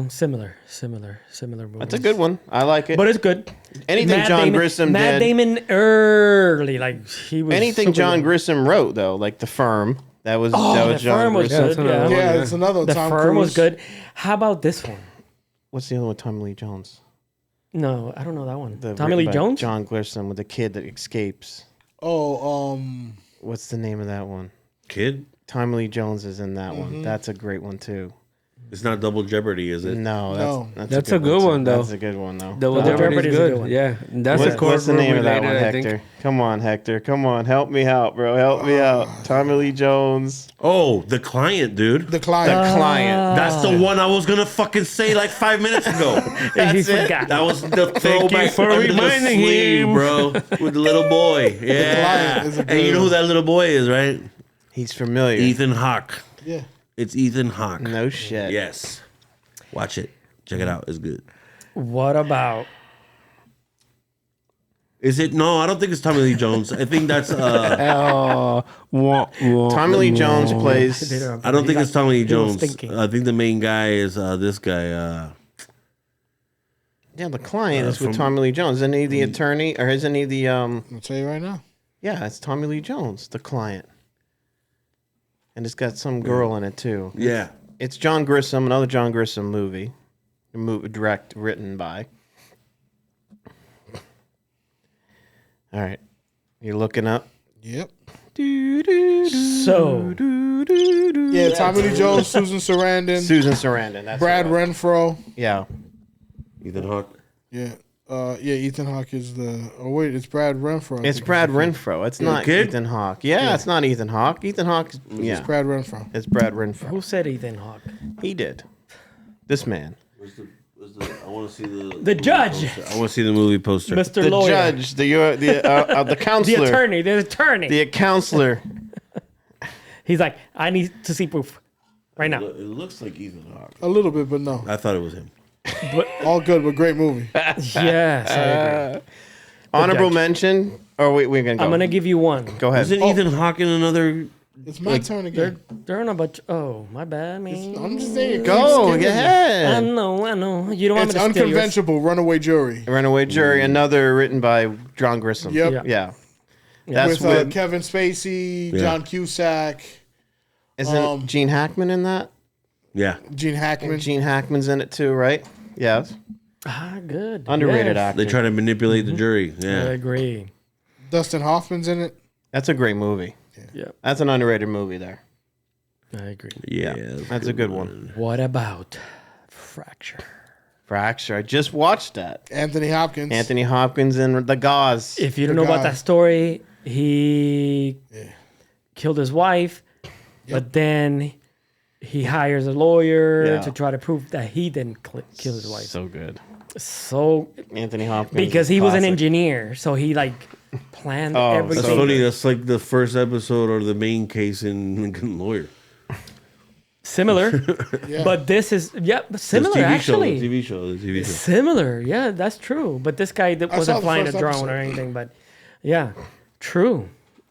Speaker 2: similar movies.
Speaker 4: That's a good one. I like it.
Speaker 2: But it's good.
Speaker 4: Anything John Grissom
Speaker 2: Matt
Speaker 4: did.
Speaker 2: Damon early, like he was.
Speaker 4: Anything
Speaker 2: super
Speaker 4: John
Speaker 2: young.
Speaker 4: Grissom wrote though, like The Firm. That was
Speaker 2: Oh,
Speaker 4: that
Speaker 2: The
Speaker 4: was John
Speaker 2: Firm was
Speaker 4: Grissom.
Speaker 2: good.
Speaker 1: another
Speaker 2: Yeah.
Speaker 1: one.
Speaker 5: Yeah, it's another one.
Speaker 2: The
Speaker 5: Tom
Speaker 2: Firm was
Speaker 5: Cruise.
Speaker 2: good. How about this one?
Speaker 4: What's the other one? Tommy Lee Jones.
Speaker 2: No, I don't know that one.
Speaker 4: The
Speaker 2: Tommy Lee
Speaker 4: by
Speaker 2: Jones.
Speaker 4: John Grissom with the kid that escapes.
Speaker 5: Oh,
Speaker 4: What's the name of that one?
Speaker 3: Kid,
Speaker 4: Tommy Lee Jones is in that
Speaker 5: Mm-hmm.
Speaker 4: one. That's a great one too.
Speaker 3: it's not Double Jeopardy, is it?
Speaker 4: No,
Speaker 5: No.
Speaker 4: that's
Speaker 1: a good one,
Speaker 4: too.
Speaker 1: though.
Speaker 4: That's a good one though.
Speaker 1: Double
Speaker 2: Double
Speaker 1: Jeopardy
Speaker 2: Jeopardy's
Speaker 1: is
Speaker 2: a
Speaker 1: good.
Speaker 2: good one.
Speaker 1: Yeah. That's a
Speaker 4: What's the name of that one,
Speaker 1: related, I think.
Speaker 4: Hector? Come on, Hector. Come on, help me out, bro. Help me out. Tommy Lee Jones.
Speaker 3: Oh, The Client, dude.
Speaker 5: the client.
Speaker 4: The Client.
Speaker 3: That's the one I was gonna fucking say like 5 minutes ago.
Speaker 2: He forgot.
Speaker 3: That was the throwback
Speaker 1: for
Speaker 3: under the
Speaker 1: reminding
Speaker 3: sleeve,
Speaker 1: him.
Speaker 3: bro, with the little boy. Yeah,
Speaker 5: Client is a
Speaker 3: and you
Speaker 5: good
Speaker 3: know who that little boy is, right?
Speaker 4: He's familiar.
Speaker 3: Ethan Hawke.
Speaker 5: Yeah.
Speaker 3: It's Ethan Hawke.
Speaker 4: No shit.
Speaker 3: Yes, watch it. Check it out. It's good.
Speaker 2: What about?
Speaker 3: Is it? No, I don't think it's Tommy Lee Jones. I think that's.
Speaker 4: Tommy Lee Jones plays.
Speaker 3: I don't think it's Tommy Lee
Speaker 2: He was
Speaker 3: Jones.
Speaker 2: thinking.
Speaker 3: I think the main guy is this guy.
Speaker 4: Yeah, the client is with
Speaker 3: from-
Speaker 4: Tommy Lee Jones. Isn't he the attorney, or isn't he the
Speaker 5: I'll tell you right now.
Speaker 4: Yeah, it's Tommy Lee Jones, the client, and it's got some girl in it too.
Speaker 3: Yeah.
Speaker 4: It's John Grissom, another John Grissom movie, written by. All right, you're looking up.
Speaker 5: Yep.
Speaker 2: So
Speaker 5: Yeah, Tommy Lee Jones, Susan Sarandon,
Speaker 4: Susan Sarandon. That's
Speaker 5: Brad
Speaker 4: what it
Speaker 5: Renfro.
Speaker 4: was. Yeah,
Speaker 3: Ethan Hawke.
Speaker 5: Yeah. Yeah, Ethan Hawke is the. Oh wait, it's Brad Renfro. I
Speaker 4: it's
Speaker 5: think
Speaker 4: Brad
Speaker 5: is the-
Speaker 4: Renfro. It's not
Speaker 3: kid?
Speaker 4: Ethan Hawke. Yeah, it's not Ethan Hawke. Ethan Hawke. Yeah,
Speaker 5: It's Brad Renfro.
Speaker 4: it's Brad Renfro.
Speaker 2: who said Ethan Hawke?
Speaker 4: He did. This man,
Speaker 3: I want to see
Speaker 2: The judge,
Speaker 3: I want to see the movie poster.
Speaker 2: Mr.
Speaker 4: the
Speaker 2: Lawyer,
Speaker 4: judge, the
Speaker 2: the
Speaker 4: counselor,
Speaker 2: attorney.
Speaker 4: the counselor.
Speaker 2: He's like, I need to see proof right now.
Speaker 3: It looks like Ethan Hawke.
Speaker 5: A little bit, but no.
Speaker 3: I thought it was him.
Speaker 5: All good, but great movie.
Speaker 2: Yes, I agree.
Speaker 4: Honorable
Speaker 2: judge.
Speaker 4: mention. Or we're gonna go.
Speaker 2: I'm gonna give you one.
Speaker 4: Go ahead.
Speaker 3: Isn't Ethan Hawke in another?
Speaker 5: It's my turn again.
Speaker 2: They're on a bunch. Oh, my bad, man.
Speaker 5: I'm just saying.
Speaker 4: Go
Speaker 5: keep skipping.
Speaker 2: I
Speaker 4: ahead.
Speaker 2: know. You don't want
Speaker 5: It's
Speaker 2: me to steal yours.
Speaker 5: unconventional. Runaway Jury
Speaker 4: Runaway Jury, another written by John Grissom.
Speaker 5: Yep.
Speaker 4: Yeah. That's
Speaker 5: with
Speaker 4: with.
Speaker 5: Kevin Spacey,
Speaker 3: Yeah.
Speaker 5: John Cusack,
Speaker 4: Isn't Gene Hackman in that?
Speaker 3: Yeah.
Speaker 5: Gene Hackman.
Speaker 4: Gene Hackman's in it too, right? Yes.
Speaker 2: Good.
Speaker 4: Underrated
Speaker 2: Yes.
Speaker 4: actor.
Speaker 3: They try to manipulate
Speaker 2: Mm-hmm.
Speaker 3: the jury.
Speaker 2: I
Speaker 3: Yeah.
Speaker 2: agree.
Speaker 5: Dustin Hoffman's in it.
Speaker 4: That's a great movie.
Speaker 2: Yep,
Speaker 4: That's an underrated movie there.
Speaker 2: I agree.
Speaker 3: Yeah.
Speaker 4: That's a good one.
Speaker 2: What about Fracture?
Speaker 4: Fracture. I just watched that.
Speaker 5: Anthony Hopkins.
Speaker 4: Anthony Hopkins in The Gauze.
Speaker 2: If you don't
Speaker 5: The
Speaker 2: know about
Speaker 5: guy.
Speaker 2: that story, he killed his wife, but then he hires a lawyer
Speaker 4: Yeah.
Speaker 2: to try to prove that he didn't kill his wife.
Speaker 4: So good.
Speaker 2: So
Speaker 4: Anthony Hopkins.
Speaker 2: because
Speaker 4: is
Speaker 2: he was an
Speaker 4: classic.
Speaker 2: engineer, so he like planned
Speaker 4: Oh,
Speaker 2: everything.
Speaker 3: That's funny. That's like the first episode or the main case in Lincoln Lawyer.
Speaker 2: Similar,
Speaker 5: Yeah.
Speaker 2: but this is similar
Speaker 3: The
Speaker 2: actually.
Speaker 3: TV show. The TV show.
Speaker 2: Similar, yeah, that's true. But this guy that
Speaker 5: I saw
Speaker 2: wasn't
Speaker 5: the
Speaker 2: flying a
Speaker 5: first
Speaker 2: drone
Speaker 5: episode.
Speaker 2: or anything. But yeah, true.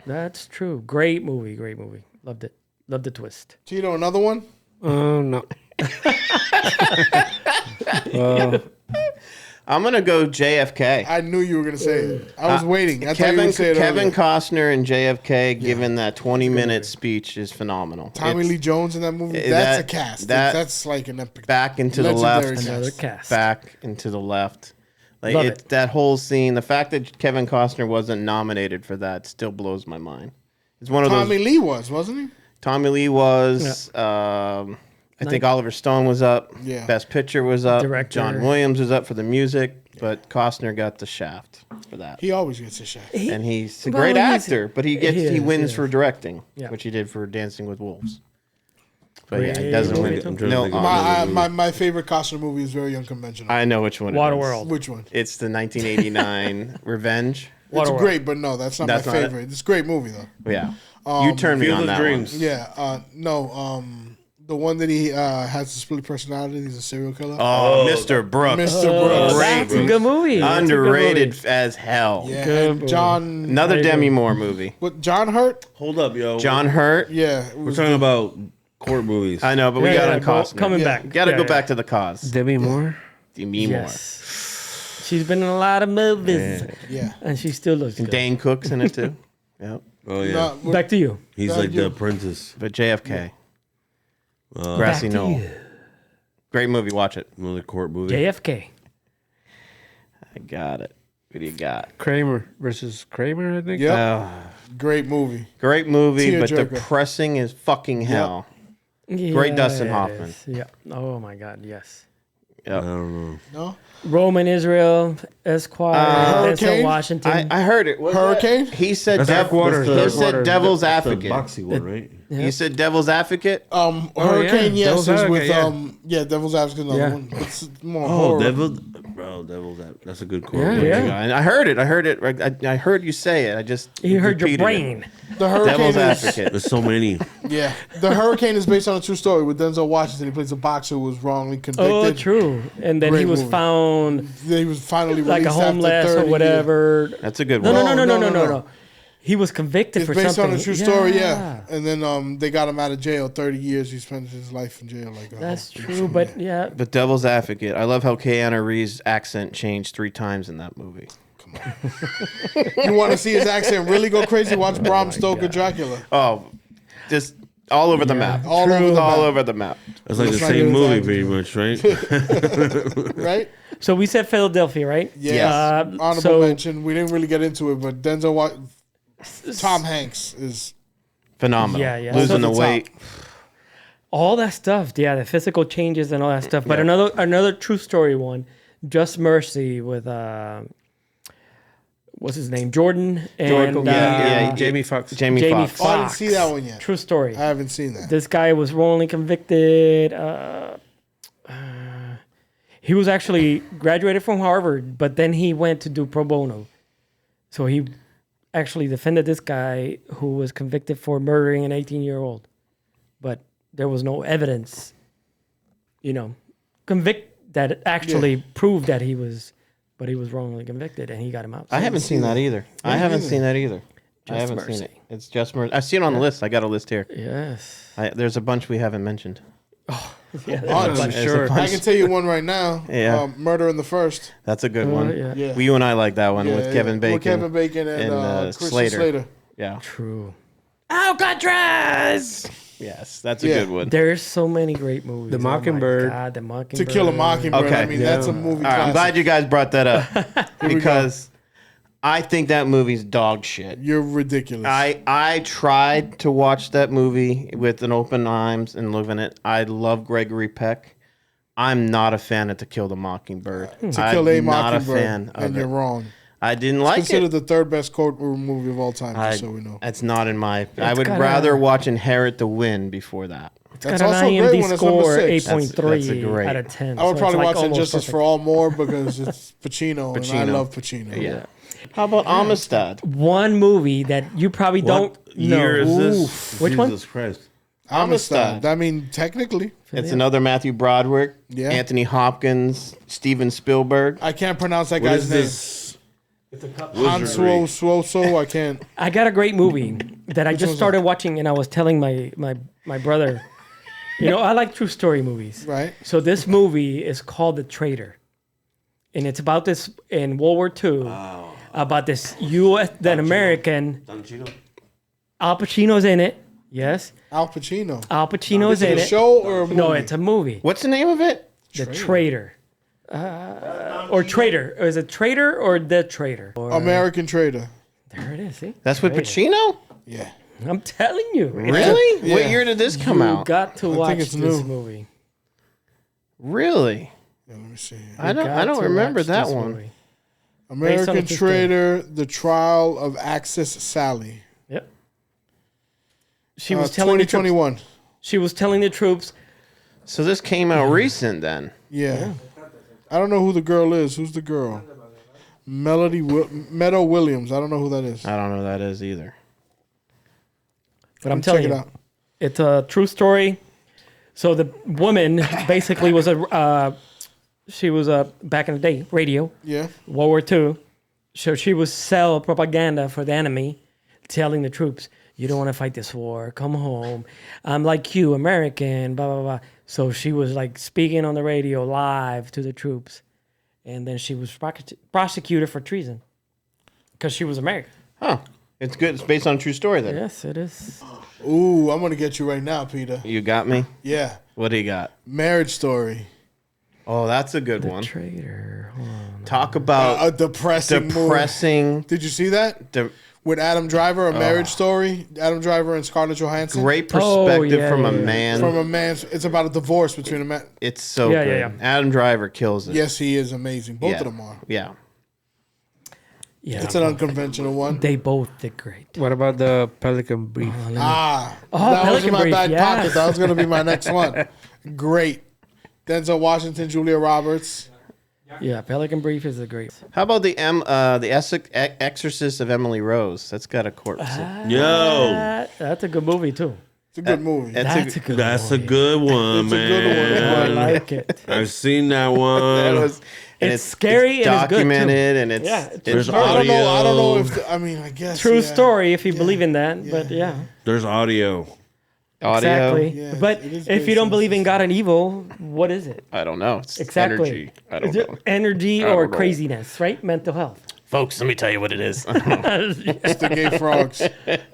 Speaker 2: That's true. Great movie. Loved it. Loved the twist.
Speaker 5: Tito, another one.
Speaker 1: Oh no.
Speaker 4: I'm gonna go JFK.
Speaker 5: I knew you were gonna say it. I was waiting. I thought you were
Speaker 4: Kevin
Speaker 5: gonna say it
Speaker 4: Kevin
Speaker 5: earlier.
Speaker 4: Costner and JFK giving that 20-minute speech is phenomenal.
Speaker 5: Tommy
Speaker 4: It's
Speaker 5: Lee Jones in that movie.
Speaker 4: that-
Speaker 5: That's a cast.
Speaker 4: that-
Speaker 5: That's like an epic.
Speaker 4: back into the
Speaker 5: legendary
Speaker 4: left,
Speaker 5: cast.
Speaker 2: Another cast.
Speaker 4: back into the left. Like
Speaker 2: Love it.
Speaker 4: that whole scene, the fact that Kevin Costner wasn't nominated for that still blows my mind. It's one of
Speaker 5: Tommy
Speaker 4: those.
Speaker 5: Lee was, wasn't he?
Speaker 4: Tommy Lee was. I think Oliver Stone was up.
Speaker 5: Yeah.
Speaker 4: Best Picture was up.
Speaker 2: Director.
Speaker 4: John Williams was up for the music, but Costner got the shaft for that.
Speaker 5: He always gets a shot.
Speaker 4: And he's a
Speaker 2: Well,
Speaker 4: great
Speaker 2: he's-
Speaker 4: actor, but he
Speaker 2: he is,
Speaker 4: wins
Speaker 2: yeah.
Speaker 4: for directing,
Speaker 2: Yeah.
Speaker 4: which he did for Dancing with Wolves. But yeah, he
Speaker 2: Great
Speaker 4: doesn't
Speaker 2: movie
Speaker 4: win.
Speaker 2: too.
Speaker 3: I'm trying to
Speaker 4: No,
Speaker 3: think of
Speaker 5: My favorite Costner movie is very unconventional.
Speaker 4: I know which one. it is.
Speaker 2: Waterworld.
Speaker 5: Which one?
Speaker 4: It's the 1989 Revenge.
Speaker 5: It's
Speaker 2: Waterworld.
Speaker 5: great, but no, that's not
Speaker 4: That's
Speaker 5: my
Speaker 4: not it.
Speaker 5: favorite. It's a great movie though.
Speaker 4: Yeah, you turned me
Speaker 3: Field
Speaker 4: on
Speaker 3: of
Speaker 4: that
Speaker 3: Dreams.
Speaker 4: one.
Speaker 5: Yeah. No. The one that he has a split personality. He's a serial killer.
Speaker 4: Oh, Mr. Brooks,
Speaker 5: Mr. Brooks.
Speaker 2: That's a good movie. That's a good
Speaker 4: underrated
Speaker 2: movie.
Speaker 4: as hell.
Speaker 5: Yeah.
Speaker 2: Good
Speaker 5: And
Speaker 2: movie.
Speaker 5: John.
Speaker 4: Another
Speaker 2: I
Speaker 4: Demi
Speaker 2: agree.
Speaker 4: Moore movie.
Speaker 5: What? John Hurt.
Speaker 3: Hold up, yo.
Speaker 4: John Hurt.
Speaker 5: Yeah. It
Speaker 3: We're
Speaker 5: was
Speaker 3: talking about court movies.
Speaker 4: I know, but we
Speaker 2: Yeah,
Speaker 4: got
Speaker 2: yeah,
Speaker 4: on
Speaker 2: go-
Speaker 4: Costner.
Speaker 2: coming
Speaker 5: Yeah.
Speaker 2: back.
Speaker 4: Got to
Speaker 2: Yeah,
Speaker 4: go
Speaker 2: yeah.
Speaker 4: back to the cause.
Speaker 1: Demi Moore.
Speaker 4: Demi Moore.
Speaker 2: Yes. She's been in a lot of movies,
Speaker 5: Yeah.
Speaker 2: and she still looks good.
Speaker 4: Dane Cook's in it too. Yep.
Speaker 3: Oh yeah.
Speaker 5: No, we're-
Speaker 2: Back to you.
Speaker 3: He's
Speaker 5: Thank
Speaker 3: like
Speaker 5: you.
Speaker 3: the apprentice.
Speaker 4: But JFK.
Speaker 2: Back
Speaker 4: Grassy
Speaker 2: to
Speaker 4: Knoll.
Speaker 2: you.
Speaker 4: Great movie. Watch it.
Speaker 3: Another court movie.
Speaker 2: JFK.
Speaker 4: I got it. What do you got?
Speaker 1: Kramer versus Kramer, I think.
Speaker 5: Yep. Great movie.
Speaker 4: Great movie, but
Speaker 5: Tearjerker.
Speaker 4: depressing as fucking hell. Great Dustin Hoffman.
Speaker 2: Yeah. Oh my God. Yes.
Speaker 3: I don't know.
Speaker 5: No.
Speaker 2: Roman Israel, Esquire, Denzel
Speaker 5: Hurricane?
Speaker 2: Washington.
Speaker 4: I heard it. Was
Speaker 5: Hurricane?
Speaker 4: that- He said
Speaker 3: That's
Speaker 4: dev-
Speaker 3: Waters.
Speaker 4: he
Speaker 3: That's
Speaker 4: said
Speaker 1: Waters.
Speaker 4: devil's
Speaker 3: That's the
Speaker 4: advocate.
Speaker 3: boxy one, right?
Speaker 4: He said devil's advocate.
Speaker 5: Hurricane.
Speaker 1: yeah.
Speaker 5: Yes,
Speaker 1: Devil's
Speaker 5: is with
Speaker 1: Advocate, yeah.
Speaker 5: Devil's Advocate. Another
Speaker 1: Yeah.
Speaker 5: one. It's more
Speaker 3: Oh,
Speaker 5: horror.
Speaker 3: Devil's That's a good court
Speaker 1: Yeah,
Speaker 3: movie.
Speaker 1: yeah.
Speaker 4: And I heard it. I heard it. I heard you say it. I just
Speaker 2: you heard your
Speaker 4: repeated it.
Speaker 2: brain.
Speaker 5: The Hurricane
Speaker 4: Devil's
Speaker 5: is
Speaker 4: advocate.
Speaker 3: There's so many.
Speaker 5: yeah. The Hurricane is based on a true story with Denzel Washington. He plays a boxer who was wrongly convicted.
Speaker 2: Oh, true. And then he
Speaker 5: Great
Speaker 2: was
Speaker 5: movie.
Speaker 2: found
Speaker 5: He was finally
Speaker 2: like a
Speaker 5: released after
Speaker 2: homeless
Speaker 5: 30
Speaker 2: or
Speaker 5: years.
Speaker 2: whatever.
Speaker 4: That's a good
Speaker 2: No,
Speaker 4: one.
Speaker 2: no, no, no, no,
Speaker 5: No,
Speaker 2: no,
Speaker 5: no,
Speaker 2: no. He was convicted
Speaker 5: It's
Speaker 2: for
Speaker 5: based
Speaker 2: something.
Speaker 5: on a true story, yeah. And then they got him out of jail. 30 years. He spent his life in jail. Like
Speaker 2: That's true, but yeah.
Speaker 4: The Devil's Advocate. I love how Keanu Reeves' accent changed 3 times in that movie.
Speaker 5: You want to see his accent really go crazy? Watch Bram Stoker Dracula.
Speaker 4: Oh, just all over the map.
Speaker 5: All over the
Speaker 4: all
Speaker 5: map.
Speaker 4: over the map.
Speaker 3: That's like the
Speaker 5: Looks like
Speaker 3: same
Speaker 5: it was
Speaker 3: movie,
Speaker 5: actually-
Speaker 3: pretty much, right?
Speaker 5: Right?
Speaker 2: So we said Philadelphia, right?
Speaker 5: Yes. Honorable
Speaker 2: so
Speaker 5: mention. We didn't really get into it, but Tom Hanks is
Speaker 4: Phenomenal.
Speaker 2: Yeah.
Speaker 4: Losing
Speaker 5: So
Speaker 4: the
Speaker 5: the
Speaker 4: weight.
Speaker 2: all that stuff, yeah, the physical changes and all that stuff. But
Speaker 4: Yeah.
Speaker 2: another true story one, Just Mercy with what's his name, Jordan and
Speaker 4: yeah,
Speaker 1: Jamie Foxx.
Speaker 4: Jamie
Speaker 2: Jamie
Speaker 4: Foxx.
Speaker 5: Oh, I didn't
Speaker 2: Foxx.
Speaker 5: see that one yet.
Speaker 2: True story.
Speaker 5: I haven't seen that.
Speaker 2: This guy was wrongly convicted. He was actually graduated from Harvard, but then he went to do pro bono. So he actually defended this guy who was convicted for murdering an 18-year-old. But there was no evidence, that actually proved that he was but he was wrongly convicted and he got him out.
Speaker 4: I haven't seen that either. I haven't seen that either. I
Speaker 2: Just
Speaker 4: haven't seen
Speaker 2: Mercy.
Speaker 4: it. It's Just Mercy. I see it on the list. I got a list here.
Speaker 2: Yes.
Speaker 4: There's a bunch we haven't mentioned.
Speaker 2: Yeah.
Speaker 5: Bunch.
Speaker 4: Sure.
Speaker 5: I can tell you one right now.
Speaker 4: Yeah.
Speaker 5: Murder in the First.
Speaker 4: That's a good one.
Speaker 2: Yeah.
Speaker 5: Yeah.
Speaker 4: You and I like that one with Kevin Bacon.
Speaker 5: With Kevin Bacon and,
Speaker 4: and,
Speaker 5: Christian
Speaker 4: Slater.
Speaker 5: Slater.
Speaker 4: Yeah.
Speaker 2: True.
Speaker 4: Alcatraz. Yes, that's a
Speaker 5: Yeah.
Speaker 4: good one.
Speaker 2: There's so many great movies.
Speaker 1: The Mockingbird.
Speaker 2: Oh my God, The Mockingbird.
Speaker 5: To Kill a Mockingbird.
Speaker 4: Okay.
Speaker 5: I mean, that's a movie.
Speaker 4: All right, I'm glad
Speaker 5: classic.
Speaker 4: you guys brought that up
Speaker 5: we go.
Speaker 4: because I think that movie's dog shit.
Speaker 5: You're ridiculous.
Speaker 4: I tried to watch that movie with an open arms and loving it. I love Gregory Peck. I'm not a fan of To Kill the Mockingbird.
Speaker 5: To Kill a
Speaker 4: I'm not a
Speaker 5: Mockingbird.
Speaker 4: fan of
Speaker 5: And you're
Speaker 4: it.
Speaker 5: wrong.
Speaker 4: I didn't like
Speaker 5: Considered
Speaker 4: it.
Speaker 5: the third best courtroom movie of all time, just so we know.
Speaker 4: It's not in my. I would
Speaker 2: got
Speaker 4: rather
Speaker 2: a-
Speaker 4: watch Inherit the Wind before that.
Speaker 5: That's
Speaker 2: Got
Speaker 5: also
Speaker 2: an
Speaker 5: a great
Speaker 2: IMDb
Speaker 5: one. It's number
Speaker 2: score
Speaker 5: 6.
Speaker 2: 8.3
Speaker 4: That's a great-
Speaker 2: out of 10.
Speaker 5: I would
Speaker 2: so
Speaker 5: probably
Speaker 2: it's like
Speaker 5: watch
Speaker 2: almost
Speaker 5: Injustice
Speaker 2: perfect.
Speaker 5: for All more because it's Pacino, and I
Speaker 4: Pacino.
Speaker 5: love Pacino.
Speaker 4: Yeah. How about Amistad?
Speaker 2: One movie that you probably don't
Speaker 3: What
Speaker 2: know.
Speaker 3: year is this?
Speaker 2: Which one?
Speaker 3: Jesus Christ.
Speaker 5: Amistad. I mean, technically,
Speaker 4: It's another Matthew Broderick,
Speaker 5: Yeah.
Speaker 4: Anthony Hopkins, Steven Spielberg.
Speaker 5: I can't pronounce that
Speaker 3: What
Speaker 5: guy's
Speaker 3: is
Speaker 5: name.
Speaker 3: this?
Speaker 5: Hansuo Suoso. I can't.
Speaker 2: I got a great movie that I just
Speaker 5: one's
Speaker 2: started watching, and I was telling my brother, I like true story movies.
Speaker 5: Right.
Speaker 2: So this movie is called The Traitor, and it's about this in World War II, about this U.S. then American. Al Pacino's in it. Yes,
Speaker 5: Al Pacino.
Speaker 2: Al Pacino's
Speaker 5: Is it
Speaker 2: in
Speaker 5: a
Speaker 2: it.
Speaker 5: show or a movie?
Speaker 2: No, it's a movie.
Speaker 4: What's the name of it?
Speaker 2: The Traitor. Or Traitor. Is it Traitor or The Traitor? Or,
Speaker 5: American Trader.
Speaker 2: there it is. See?
Speaker 4: That's with
Speaker 2: Traitor.
Speaker 4: Pacino?
Speaker 5: Yeah.
Speaker 2: I'm telling you.
Speaker 4: Really? What
Speaker 5: Yeah.
Speaker 4: year did this come
Speaker 2: You
Speaker 4: out?
Speaker 2: got to watch
Speaker 5: it's
Speaker 2: this
Speaker 5: new.
Speaker 2: movie.
Speaker 4: Really?
Speaker 5: Yeah, let me see.
Speaker 4: I
Speaker 2: Got
Speaker 4: don't
Speaker 2: to
Speaker 4: remember
Speaker 2: watch
Speaker 4: that
Speaker 2: this
Speaker 4: one.
Speaker 2: movie.
Speaker 5: American
Speaker 2: on a true
Speaker 5: Trader: The Trial of Axis Sally.
Speaker 2: Yep. She was telling the troops.
Speaker 5: 2021.
Speaker 2: She was telling the troops.
Speaker 4: So this came out recent then.
Speaker 5: Yeah. I don't know who the girl is. Who's the girl? Meadow Williams. I don't know who that is.
Speaker 4: I don't know who that is either.
Speaker 2: But I'm
Speaker 5: Check
Speaker 2: telling
Speaker 5: it
Speaker 2: you,
Speaker 5: out.
Speaker 2: it's a true story. So the woman basically was she was back in the day radio,
Speaker 5: Yeah.
Speaker 2: World War II. So she would sell propaganda for the enemy, telling the troops, "You don't want to fight this war. Come home. I'm like you, American." Blah blah blah. So she was like speaking on the radio live to the troops, and then she was prosecuted for treason because she was American.
Speaker 4: Huh. It's good. It's based on a true story then.
Speaker 2: Yes, it is.
Speaker 5: Ooh, I'm gonna get you right now, Peter.
Speaker 4: You got me?
Speaker 5: Yeah.
Speaker 4: What do you got?
Speaker 5: Marriage Story.
Speaker 4: Oh, that's a good one.
Speaker 2: Traitor. Hold on.
Speaker 4: Talk about
Speaker 5: A depressing movie.
Speaker 4: depressing.
Speaker 5: Did you see that? With Adam Driver, A Marriage Story. Adam Driver and Scarlett Johansson.
Speaker 4: Great
Speaker 2: Oh,
Speaker 4: perspective
Speaker 2: yeah,
Speaker 4: from a
Speaker 2: yeah, yeah.
Speaker 4: man.
Speaker 5: From a man's. It's about a divorce between a man.
Speaker 4: It's so
Speaker 2: Yeah,
Speaker 4: good.
Speaker 2: yeah, yeah.
Speaker 4: Adam Driver kills it.
Speaker 5: Yes, he is amazing. Both
Speaker 4: Yeah.
Speaker 5: of them are.
Speaker 4: Yeah.
Speaker 2: Yeah,
Speaker 5: It's an unconventional one.
Speaker 2: they both did great.
Speaker 1: What about the Pelican Brief?
Speaker 5: Ah,
Speaker 2: Oh,
Speaker 5: that was in
Speaker 2: Pelican
Speaker 5: my
Speaker 2: Brief,
Speaker 5: back
Speaker 2: yes.
Speaker 5: pocket. That was going to be my next one. Great. Denzel Washington, Julia Roberts.
Speaker 2: Yeah, Pelican Brief is a great.
Speaker 4: How about the Exorcist of Emily Rose? That's got a corpse.
Speaker 3: Yo,
Speaker 2: That's a good movie too.
Speaker 5: It's a good movie.
Speaker 2: That's a good.
Speaker 3: that's a
Speaker 2: movie.
Speaker 3: good one,
Speaker 5: It's a good
Speaker 3: man.
Speaker 5: one.
Speaker 2: I like it.
Speaker 3: I've seen that
Speaker 4: That
Speaker 3: one.
Speaker 4: was, and
Speaker 2: It's scary and it's good, too.
Speaker 4: documented and it's
Speaker 2: Yeah, it's
Speaker 3: There's
Speaker 5: I don't know. I don't know
Speaker 3: audio.
Speaker 5: if I mean. I guess
Speaker 2: True
Speaker 5: yeah.
Speaker 2: story if you believe in that, but yeah,
Speaker 3: There's audio.
Speaker 4: audio.
Speaker 2: exactly.
Speaker 5: Yeah,
Speaker 2: but
Speaker 5: it is
Speaker 2: if
Speaker 5: based
Speaker 2: you don't
Speaker 5: on
Speaker 2: believe in God and evil, what is it?
Speaker 4: I don't know. It's
Speaker 2: Exactly.
Speaker 4: energy. I don't
Speaker 2: Is it
Speaker 4: know.
Speaker 2: energy
Speaker 4: I
Speaker 2: or
Speaker 4: don't know.
Speaker 2: craziness, right? Mental health.
Speaker 4: Folks, let me tell you what it is.
Speaker 5: It's the gay frogs.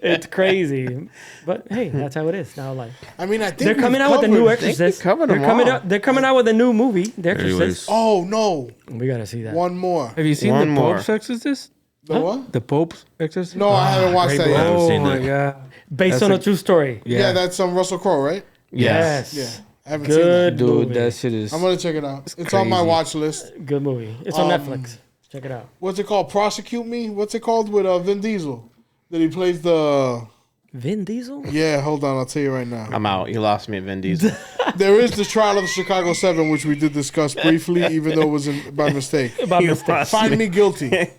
Speaker 2: It's crazy, but hey, that's how it is now. Like
Speaker 5: I mean, I think
Speaker 2: they're coming
Speaker 5: we've
Speaker 2: out with a new
Speaker 5: covered-
Speaker 2: Exorcist.
Speaker 4: covered
Speaker 2: They're
Speaker 4: them
Speaker 2: coming
Speaker 4: all.
Speaker 2: out. They're coming out with a new movie, The Exorcist.
Speaker 3: Anyways,
Speaker 5: Oh no!
Speaker 2: We gotta see that.
Speaker 5: One more.
Speaker 1: Have you seen
Speaker 4: One
Speaker 1: the
Speaker 4: more.
Speaker 1: Pope's Exorcist?
Speaker 5: The what?
Speaker 1: The Pope's Exorcist?
Speaker 5: No, I haven't watched
Speaker 2: great
Speaker 5: that
Speaker 3: I
Speaker 5: yet.
Speaker 3: haven't
Speaker 1: Oh
Speaker 3: seen
Speaker 1: my
Speaker 3: that.
Speaker 1: god.
Speaker 2: Based
Speaker 1: That's
Speaker 2: on
Speaker 1: a-
Speaker 2: a true story.
Speaker 5: Yeah, that's Russell Crowe, right?
Speaker 2: Yes.
Speaker 5: Yeah, I haven't seen
Speaker 2: Good
Speaker 5: that.
Speaker 1: Dude,
Speaker 2: movie.
Speaker 1: that shit is.
Speaker 5: I'm gonna check it out. It's on my
Speaker 1: crazy.
Speaker 5: watch list.
Speaker 2: Good movie. It's on Netflix. Check it out.
Speaker 5: What's it called? Prosecute Me. What's it called with Vin Diesel? That he plays the.
Speaker 2: Vin Diesel?
Speaker 5: Yeah, hold on. I'll tell you right now.
Speaker 4: I'm out. You lost me at Vin Diesel.
Speaker 5: There is the trial of the Chicago 7, which we did discuss briefly, even though it was by mistake.
Speaker 2: About mistake.
Speaker 5: Find me guilty.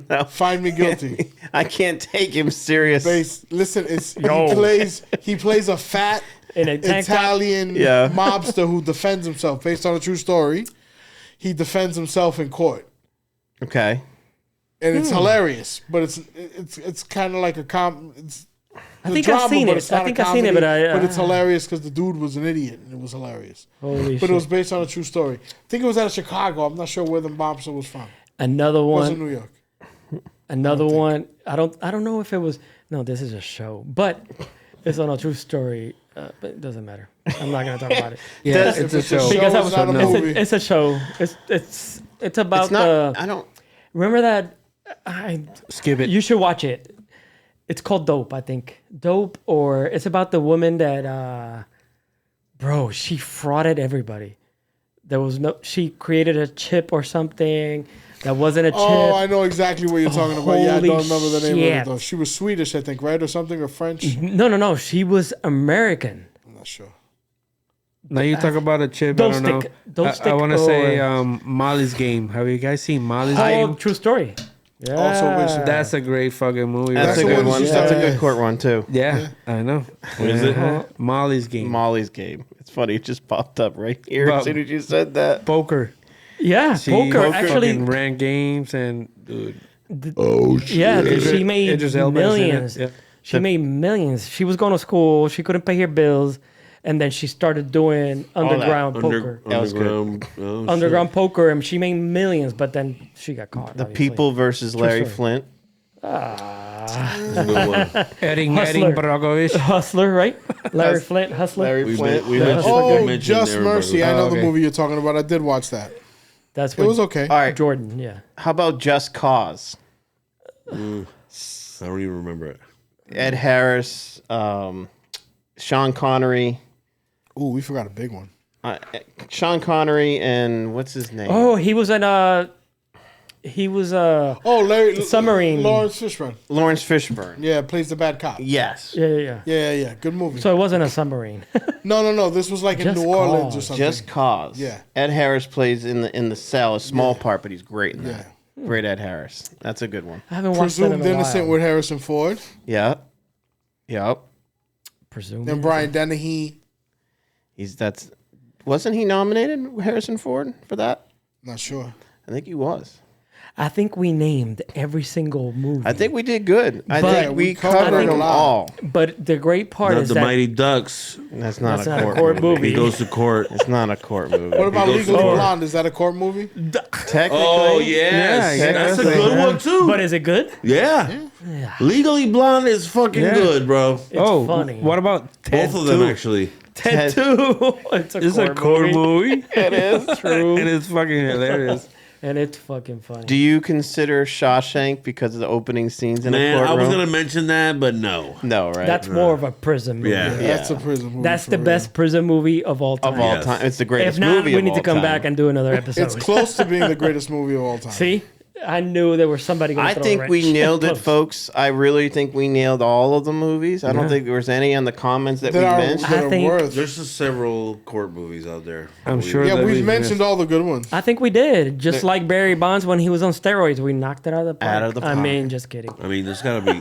Speaker 4: No,
Speaker 5: Find me guilty.
Speaker 4: I can't take him serious.
Speaker 5: Listen, it's
Speaker 2: Yo.
Speaker 5: he plays a fat
Speaker 2: In a tank top.
Speaker 5: Italian
Speaker 4: Yeah.
Speaker 5: mobster who defends himself based on a true story. He defends himself in court.
Speaker 4: Okay.
Speaker 5: and it's hilarious. But it's kind of like a It's
Speaker 2: I
Speaker 5: the
Speaker 2: think I've seen
Speaker 5: but
Speaker 2: it.
Speaker 5: it's not
Speaker 2: I think
Speaker 5: a
Speaker 2: I've seen it,
Speaker 5: comedy,
Speaker 2: but
Speaker 5: it's hilarious because the dude was an idiot, and it was hilarious.
Speaker 2: Holy
Speaker 5: But
Speaker 2: shit.
Speaker 5: it was based on a true story. I think it was out of Chicago. I'm not sure where the mobster was from.
Speaker 2: Another
Speaker 5: It was in
Speaker 2: one.
Speaker 5: New York.
Speaker 2: Another one. I don't know if it was. No, this is a show, but it's on a true story. But it doesn't matter. I'm not gonna talk about it.
Speaker 1: Yeah,
Speaker 4: Does-
Speaker 1: it's a
Speaker 5: If it's a
Speaker 1: show.
Speaker 5: show,
Speaker 2: Because I
Speaker 5: it's
Speaker 2: was,
Speaker 5: not a movie.
Speaker 2: it's a show. It's about
Speaker 4: It's not.
Speaker 2: the.
Speaker 4: I don't.
Speaker 2: Remember that?
Speaker 1: Skip it.
Speaker 2: You should watch it. It's called Dope, I think. Dope, or it's about the woman that, bro, she frauded everybody. There was no. She created a chip or something that wasn't a chip.
Speaker 5: Oh, I know exactly what you're talking about. Yeah, I
Speaker 2: Holy
Speaker 5: don't remember the name of
Speaker 2: shit.
Speaker 5: it though. She was Swedish, I think, right, or something, or French.
Speaker 2: No. She was American.
Speaker 5: I'm not sure.
Speaker 1: Now you talk about a chip.
Speaker 2: Don't
Speaker 1: I don't
Speaker 2: stick-
Speaker 1: know.
Speaker 2: don't
Speaker 1: I
Speaker 2: stick
Speaker 1: want to say
Speaker 2: or-
Speaker 1: Molly's Game. Have you guys seen Molly's
Speaker 2: Oh,
Speaker 1: Game?
Speaker 2: true story. Yeah.
Speaker 5: Also, which-
Speaker 1: That's a great fucking movie.
Speaker 4: That's a
Speaker 1: right
Speaker 5: the
Speaker 4: good
Speaker 5: one
Speaker 4: one.
Speaker 5: that you
Speaker 4: That's a
Speaker 5: said.
Speaker 4: good court one too.
Speaker 1: Yeah, I know.
Speaker 3: is it?
Speaker 1: Molly's Game.
Speaker 4: Molly's Game. It's funny. It just popped up right here
Speaker 1: Well-
Speaker 4: as soon as you said that.
Speaker 1: Poker.
Speaker 2: Yeah,
Speaker 1: She
Speaker 2: poker.
Speaker 1: fucking
Speaker 2: Actually,
Speaker 1: ran games and dude.
Speaker 2: yeah, she made
Speaker 1: Idris Elba's in it,
Speaker 2: millions.
Speaker 1: yeah.
Speaker 2: She made millions. She was going to school. She couldn't pay her bills, and then she started doing underground poker.
Speaker 4: That was good.
Speaker 3: underground.
Speaker 2: Underground poker, and she made millions. But then she got caught.
Speaker 4: The
Speaker 2: obviously.
Speaker 4: People versus Larry
Speaker 2: story.
Speaker 4: Flint.
Speaker 3: That's a good one.
Speaker 1: Edding
Speaker 2: Hustler.
Speaker 1: Brockovich.
Speaker 2: Hustler, right? Larry Flint, Hustler.
Speaker 4: Larry
Speaker 3: We
Speaker 4: Flint.
Speaker 3: met- we
Speaker 4: Yeah.
Speaker 3: mentioned-
Speaker 5: Oh,
Speaker 3: mentioned
Speaker 5: Just
Speaker 3: everybody.
Speaker 5: Mercy. I know the
Speaker 1: okay.
Speaker 5: movie you're talking about. I did watch that.
Speaker 2: That's
Speaker 5: It
Speaker 2: what
Speaker 5: was okay.
Speaker 4: All right.
Speaker 2: Jordan. Yeah.
Speaker 4: How about Just Cause?
Speaker 3: I don't even remember it.
Speaker 4: Ed Harris, Sean Connery,
Speaker 5: Ooh, we forgot a big one.
Speaker 4: Sean Connery, and what's his name?
Speaker 2: Oh, he was in he was
Speaker 5: Oh, Larry
Speaker 2: Submarine.
Speaker 5: Lawrence Fishburne.
Speaker 4: Lawrence Fishburne.
Speaker 5: Yeah, plays the bad cop.
Speaker 4: Yes.
Speaker 2: yeah.
Speaker 5: Yeah. Good movie.
Speaker 2: So it wasn't a submarine.
Speaker 5: No. This was like in
Speaker 2: Just
Speaker 5: New Orleans or
Speaker 2: Cause.
Speaker 5: something.
Speaker 4: Just Cause.
Speaker 5: Yeah.
Speaker 4: Ed Harris plays in the cell, a small part, but he's great in that.
Speaker 5: Yeah.
Speaker 4: Great Ed Harris. That's a good one.
Speaker 2: I haven't watched that in
Speaker 5: Presumed
Speaker 2: a
Speaker 5: Innocent
Speaker 2: while.
Speaker 5: with Harrison Ford
Speaker 4: Yep. Yep.
Speaker 2: Presumed.
Speaker 5: and Brian Dennehy.
Speaker 4: Wasn't he nominated, Harrison Ford, for that?
Speaker 5: Not sure.
Speaker 4: I think he was.
Speaker 2: I think we named every single movie.
Speaker 4: I think we did good. I
Speaker 2: But
Speaker 4: think we
Speaker 5: we covered
Speaker 4: covered
Speaker 5: a
Speaker 4: them
Speaker 5: lot.
Speaker 4: all.
Speaker 2: But the great part
Speaker 3: Not
Speaker 2: is
Speaker 3: the
Speaker 2: that
Speaker 3: Mighty Ducks.
Speaker 4: That's not,
Speaker 2: That's
Speaker 4: a,
Speaker 2: not a
Speaker 4: court
Speaker 2: court
Speaker 4: movie.
Speaker 2: movie.
Speaker 3: He goes to court.
Speaker 4: It's not a court movie.
Speaker 5: What about
Speaker 3: goes
Speaker 5: Legally
Speaker 3: forward.
Speaker 5: Blonde? Is that a court movie?
Speaker 4: Technically?
Speaker 3: Oh yes,
Speaker 1: Yeah,
Speaker 3: that's a
Speaker 1: yeah.
Speaker 3: good one too.
Speaker 2: but is it good?
Speaker 3: yeah. Legally Blonde is fucking
Speaker 1: Yeah.
Speaker 3: good, bro.
Speaker 2: It's funny.
Speaker 1: What about Ted
Speaker 3: Both of them
Speaker 1: 2?
Speaker 3: actually.
Speaker 2: Ted 2. It's
Speaker 1: It's a court movie.
Speaker 4: It is.
Speaker 2: True.
Speaker 1: And it's fucking hilarious.
Speaker 2: And it's fucking funny.
Speaker 4: Do you consider Shawshank because of the opening scenes in a
Speaker 3: Man, I
Speaker 4: courtroom?
Speaker 3: was gonna mention that, but no.
Speaker 4: No, right?
Speaker 2: That's more of a prison movie.
Speaker 3: Yeah.
Speaker 5: That's a prison movie.
Speaker 2: That's
Speaker 5: for
Speaker 2: the
Speaker 5: real.
Speaker 2: best prison movie of all time.
Speaker 4: of all
Speaker 3: Yes.
Speaker 4: time. It's the greatest
Speaker 2: If not,
Speaker 4: movie
Speaker 2: we
Speaker 4: of
Speaker 2: need to
Speaker 4: all
Speaker 2: come
Speaker 4: time.
Speaker 2: back and do another episode.
Speaker 5: It's close to being the greatest movie of all time.
Speaker 2: See? I knew there was somebody going to
Speaker 4: I think we nailed it, folks. I really think we nailed all of the movies. I don't think there was any on the comments that we
Speaker 5: That are,
Speaker 4: mentioned.
Speaker 5: that
Speaker 2: I
Speaker 5: are
Speaker 2: think-
Speaker 5: worth.
Speaker 3: There's just several court movies out there.
Speaker 1: I'm sure.
Speaker 5: Yeah,
Speaker 1: that
Speaker 5: we've mentioned all the good ones.
Speaker 2: I think we did. Just like Barry Bonds when he was on steroids. We knocked it out of the park.
Speaker 4: Out of the
Speaker 2: I
Speaker 4: park.
Speaker 2: mean, just kidding.
Speaker 3: I mean, there's gotta be.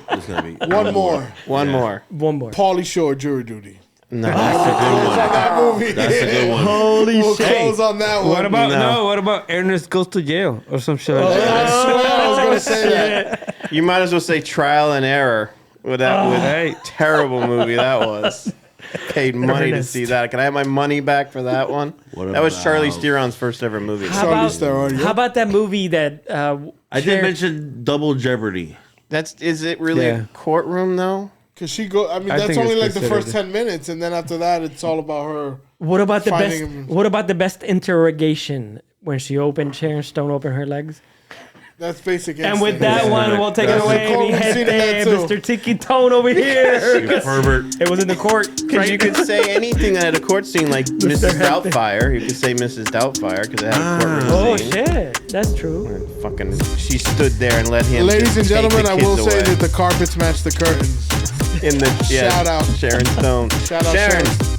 Speaker 5: One more.
Speaker 4: One more.
Speaker 2: One more.
Speaker 5: Pauly Shore, Jury Duty.
Speaker 4: No.
Speaker 5: Close on that movie.
Speaker 3: That's a good one.
Speaker 2: Holy
Speaker 5: We'll close on that one.
Speaker 1: What about
Speaker 4: No.
Speaker 1: What about Ernest Goes to Jail or some shit like that?
Speaker 5: I swear I was gonna say that.
Speaker 4: You might as well say Trial and Error. With that
Speaker 1: Hey.
Speaker 4: terrible movie that was. Paid money to
Speaker 2: Ernest.
Speaker 4: see that. Can I have my money back for that one?
Speaker 3: What
Speaker 4: That was
Speaker 3: about-
Speaker 4: Charlize Theron's first ever movie.
Speaker 2: How
Speaker 5: Charlize
Speaker 2: about,
Speaker 5: Theron, yeah.
Speaker 2: how about that movie that
Speaker 3: I did mention Double Jeopardy.
Speaker 4: Is it really
Speaker 1: Yeah.
Speaker 4: a courtroom though?
Speaker 5: Because she go. I mean,
Speaker 1: I
Speaker 5: that's
Speaker 1: think
Speaker 5: only
Speaker 1: it's
Speaker 5: like the first
Speaker 1: considered.
Speaker 5: 10 minutes, and then after that, it's all about her.
Speaker 2: what about the
Speaker 5: Finding
Speaker 2: best
Speaker 5: him.
Speaker 2: what about the best interrogation when she opened Sharon Stone opened her legs?
Speaker 5: That's basic.
Speaker 2: And with
Speaker 5: instinct.
Speaker 2: that one, we'll take it
Speaker 5: That's
Speaker 2: away.
Speaker 5: the court.
Speaker 2: We
Speaker 5: We've
Speaker 2: head
Speaker 5: seen
Speaker 2: there,
Speaker 5: that too.
Speaker 2: Mr. Tiki Tone over here.
Speaker 3: You pervert.
Speaker 2: It was in the court.
Speaker 4: Because you could say anything at a court scene, like Mrs.
Speaker 2: Hampton.
Speaker 4: Doubtfire. You could say Mrs. Doubtfire because it had a courtroom
Speaker 2: Oh
Speaker 4: scene.
Speaker 2: shit, that's true.
Speaker 4: Fucking, she stood there and let him.
Speaker 5: Ladies and
Speaker 4: just take
Speaker 5: gentlemen,
Speaker 4: the
Speaker 5: I
Speaker 4: kids
Speaker 5: will say
Speaker 4: away.
Speaker 5: that the carpets match the curtains.
Speaker 4: in the
Speaker 5: Shout out.
Speaker 4: Sharon Stone.
Speaker 5: Shout out
Speaker 4: Sharon.
Speaker 5: Sharon.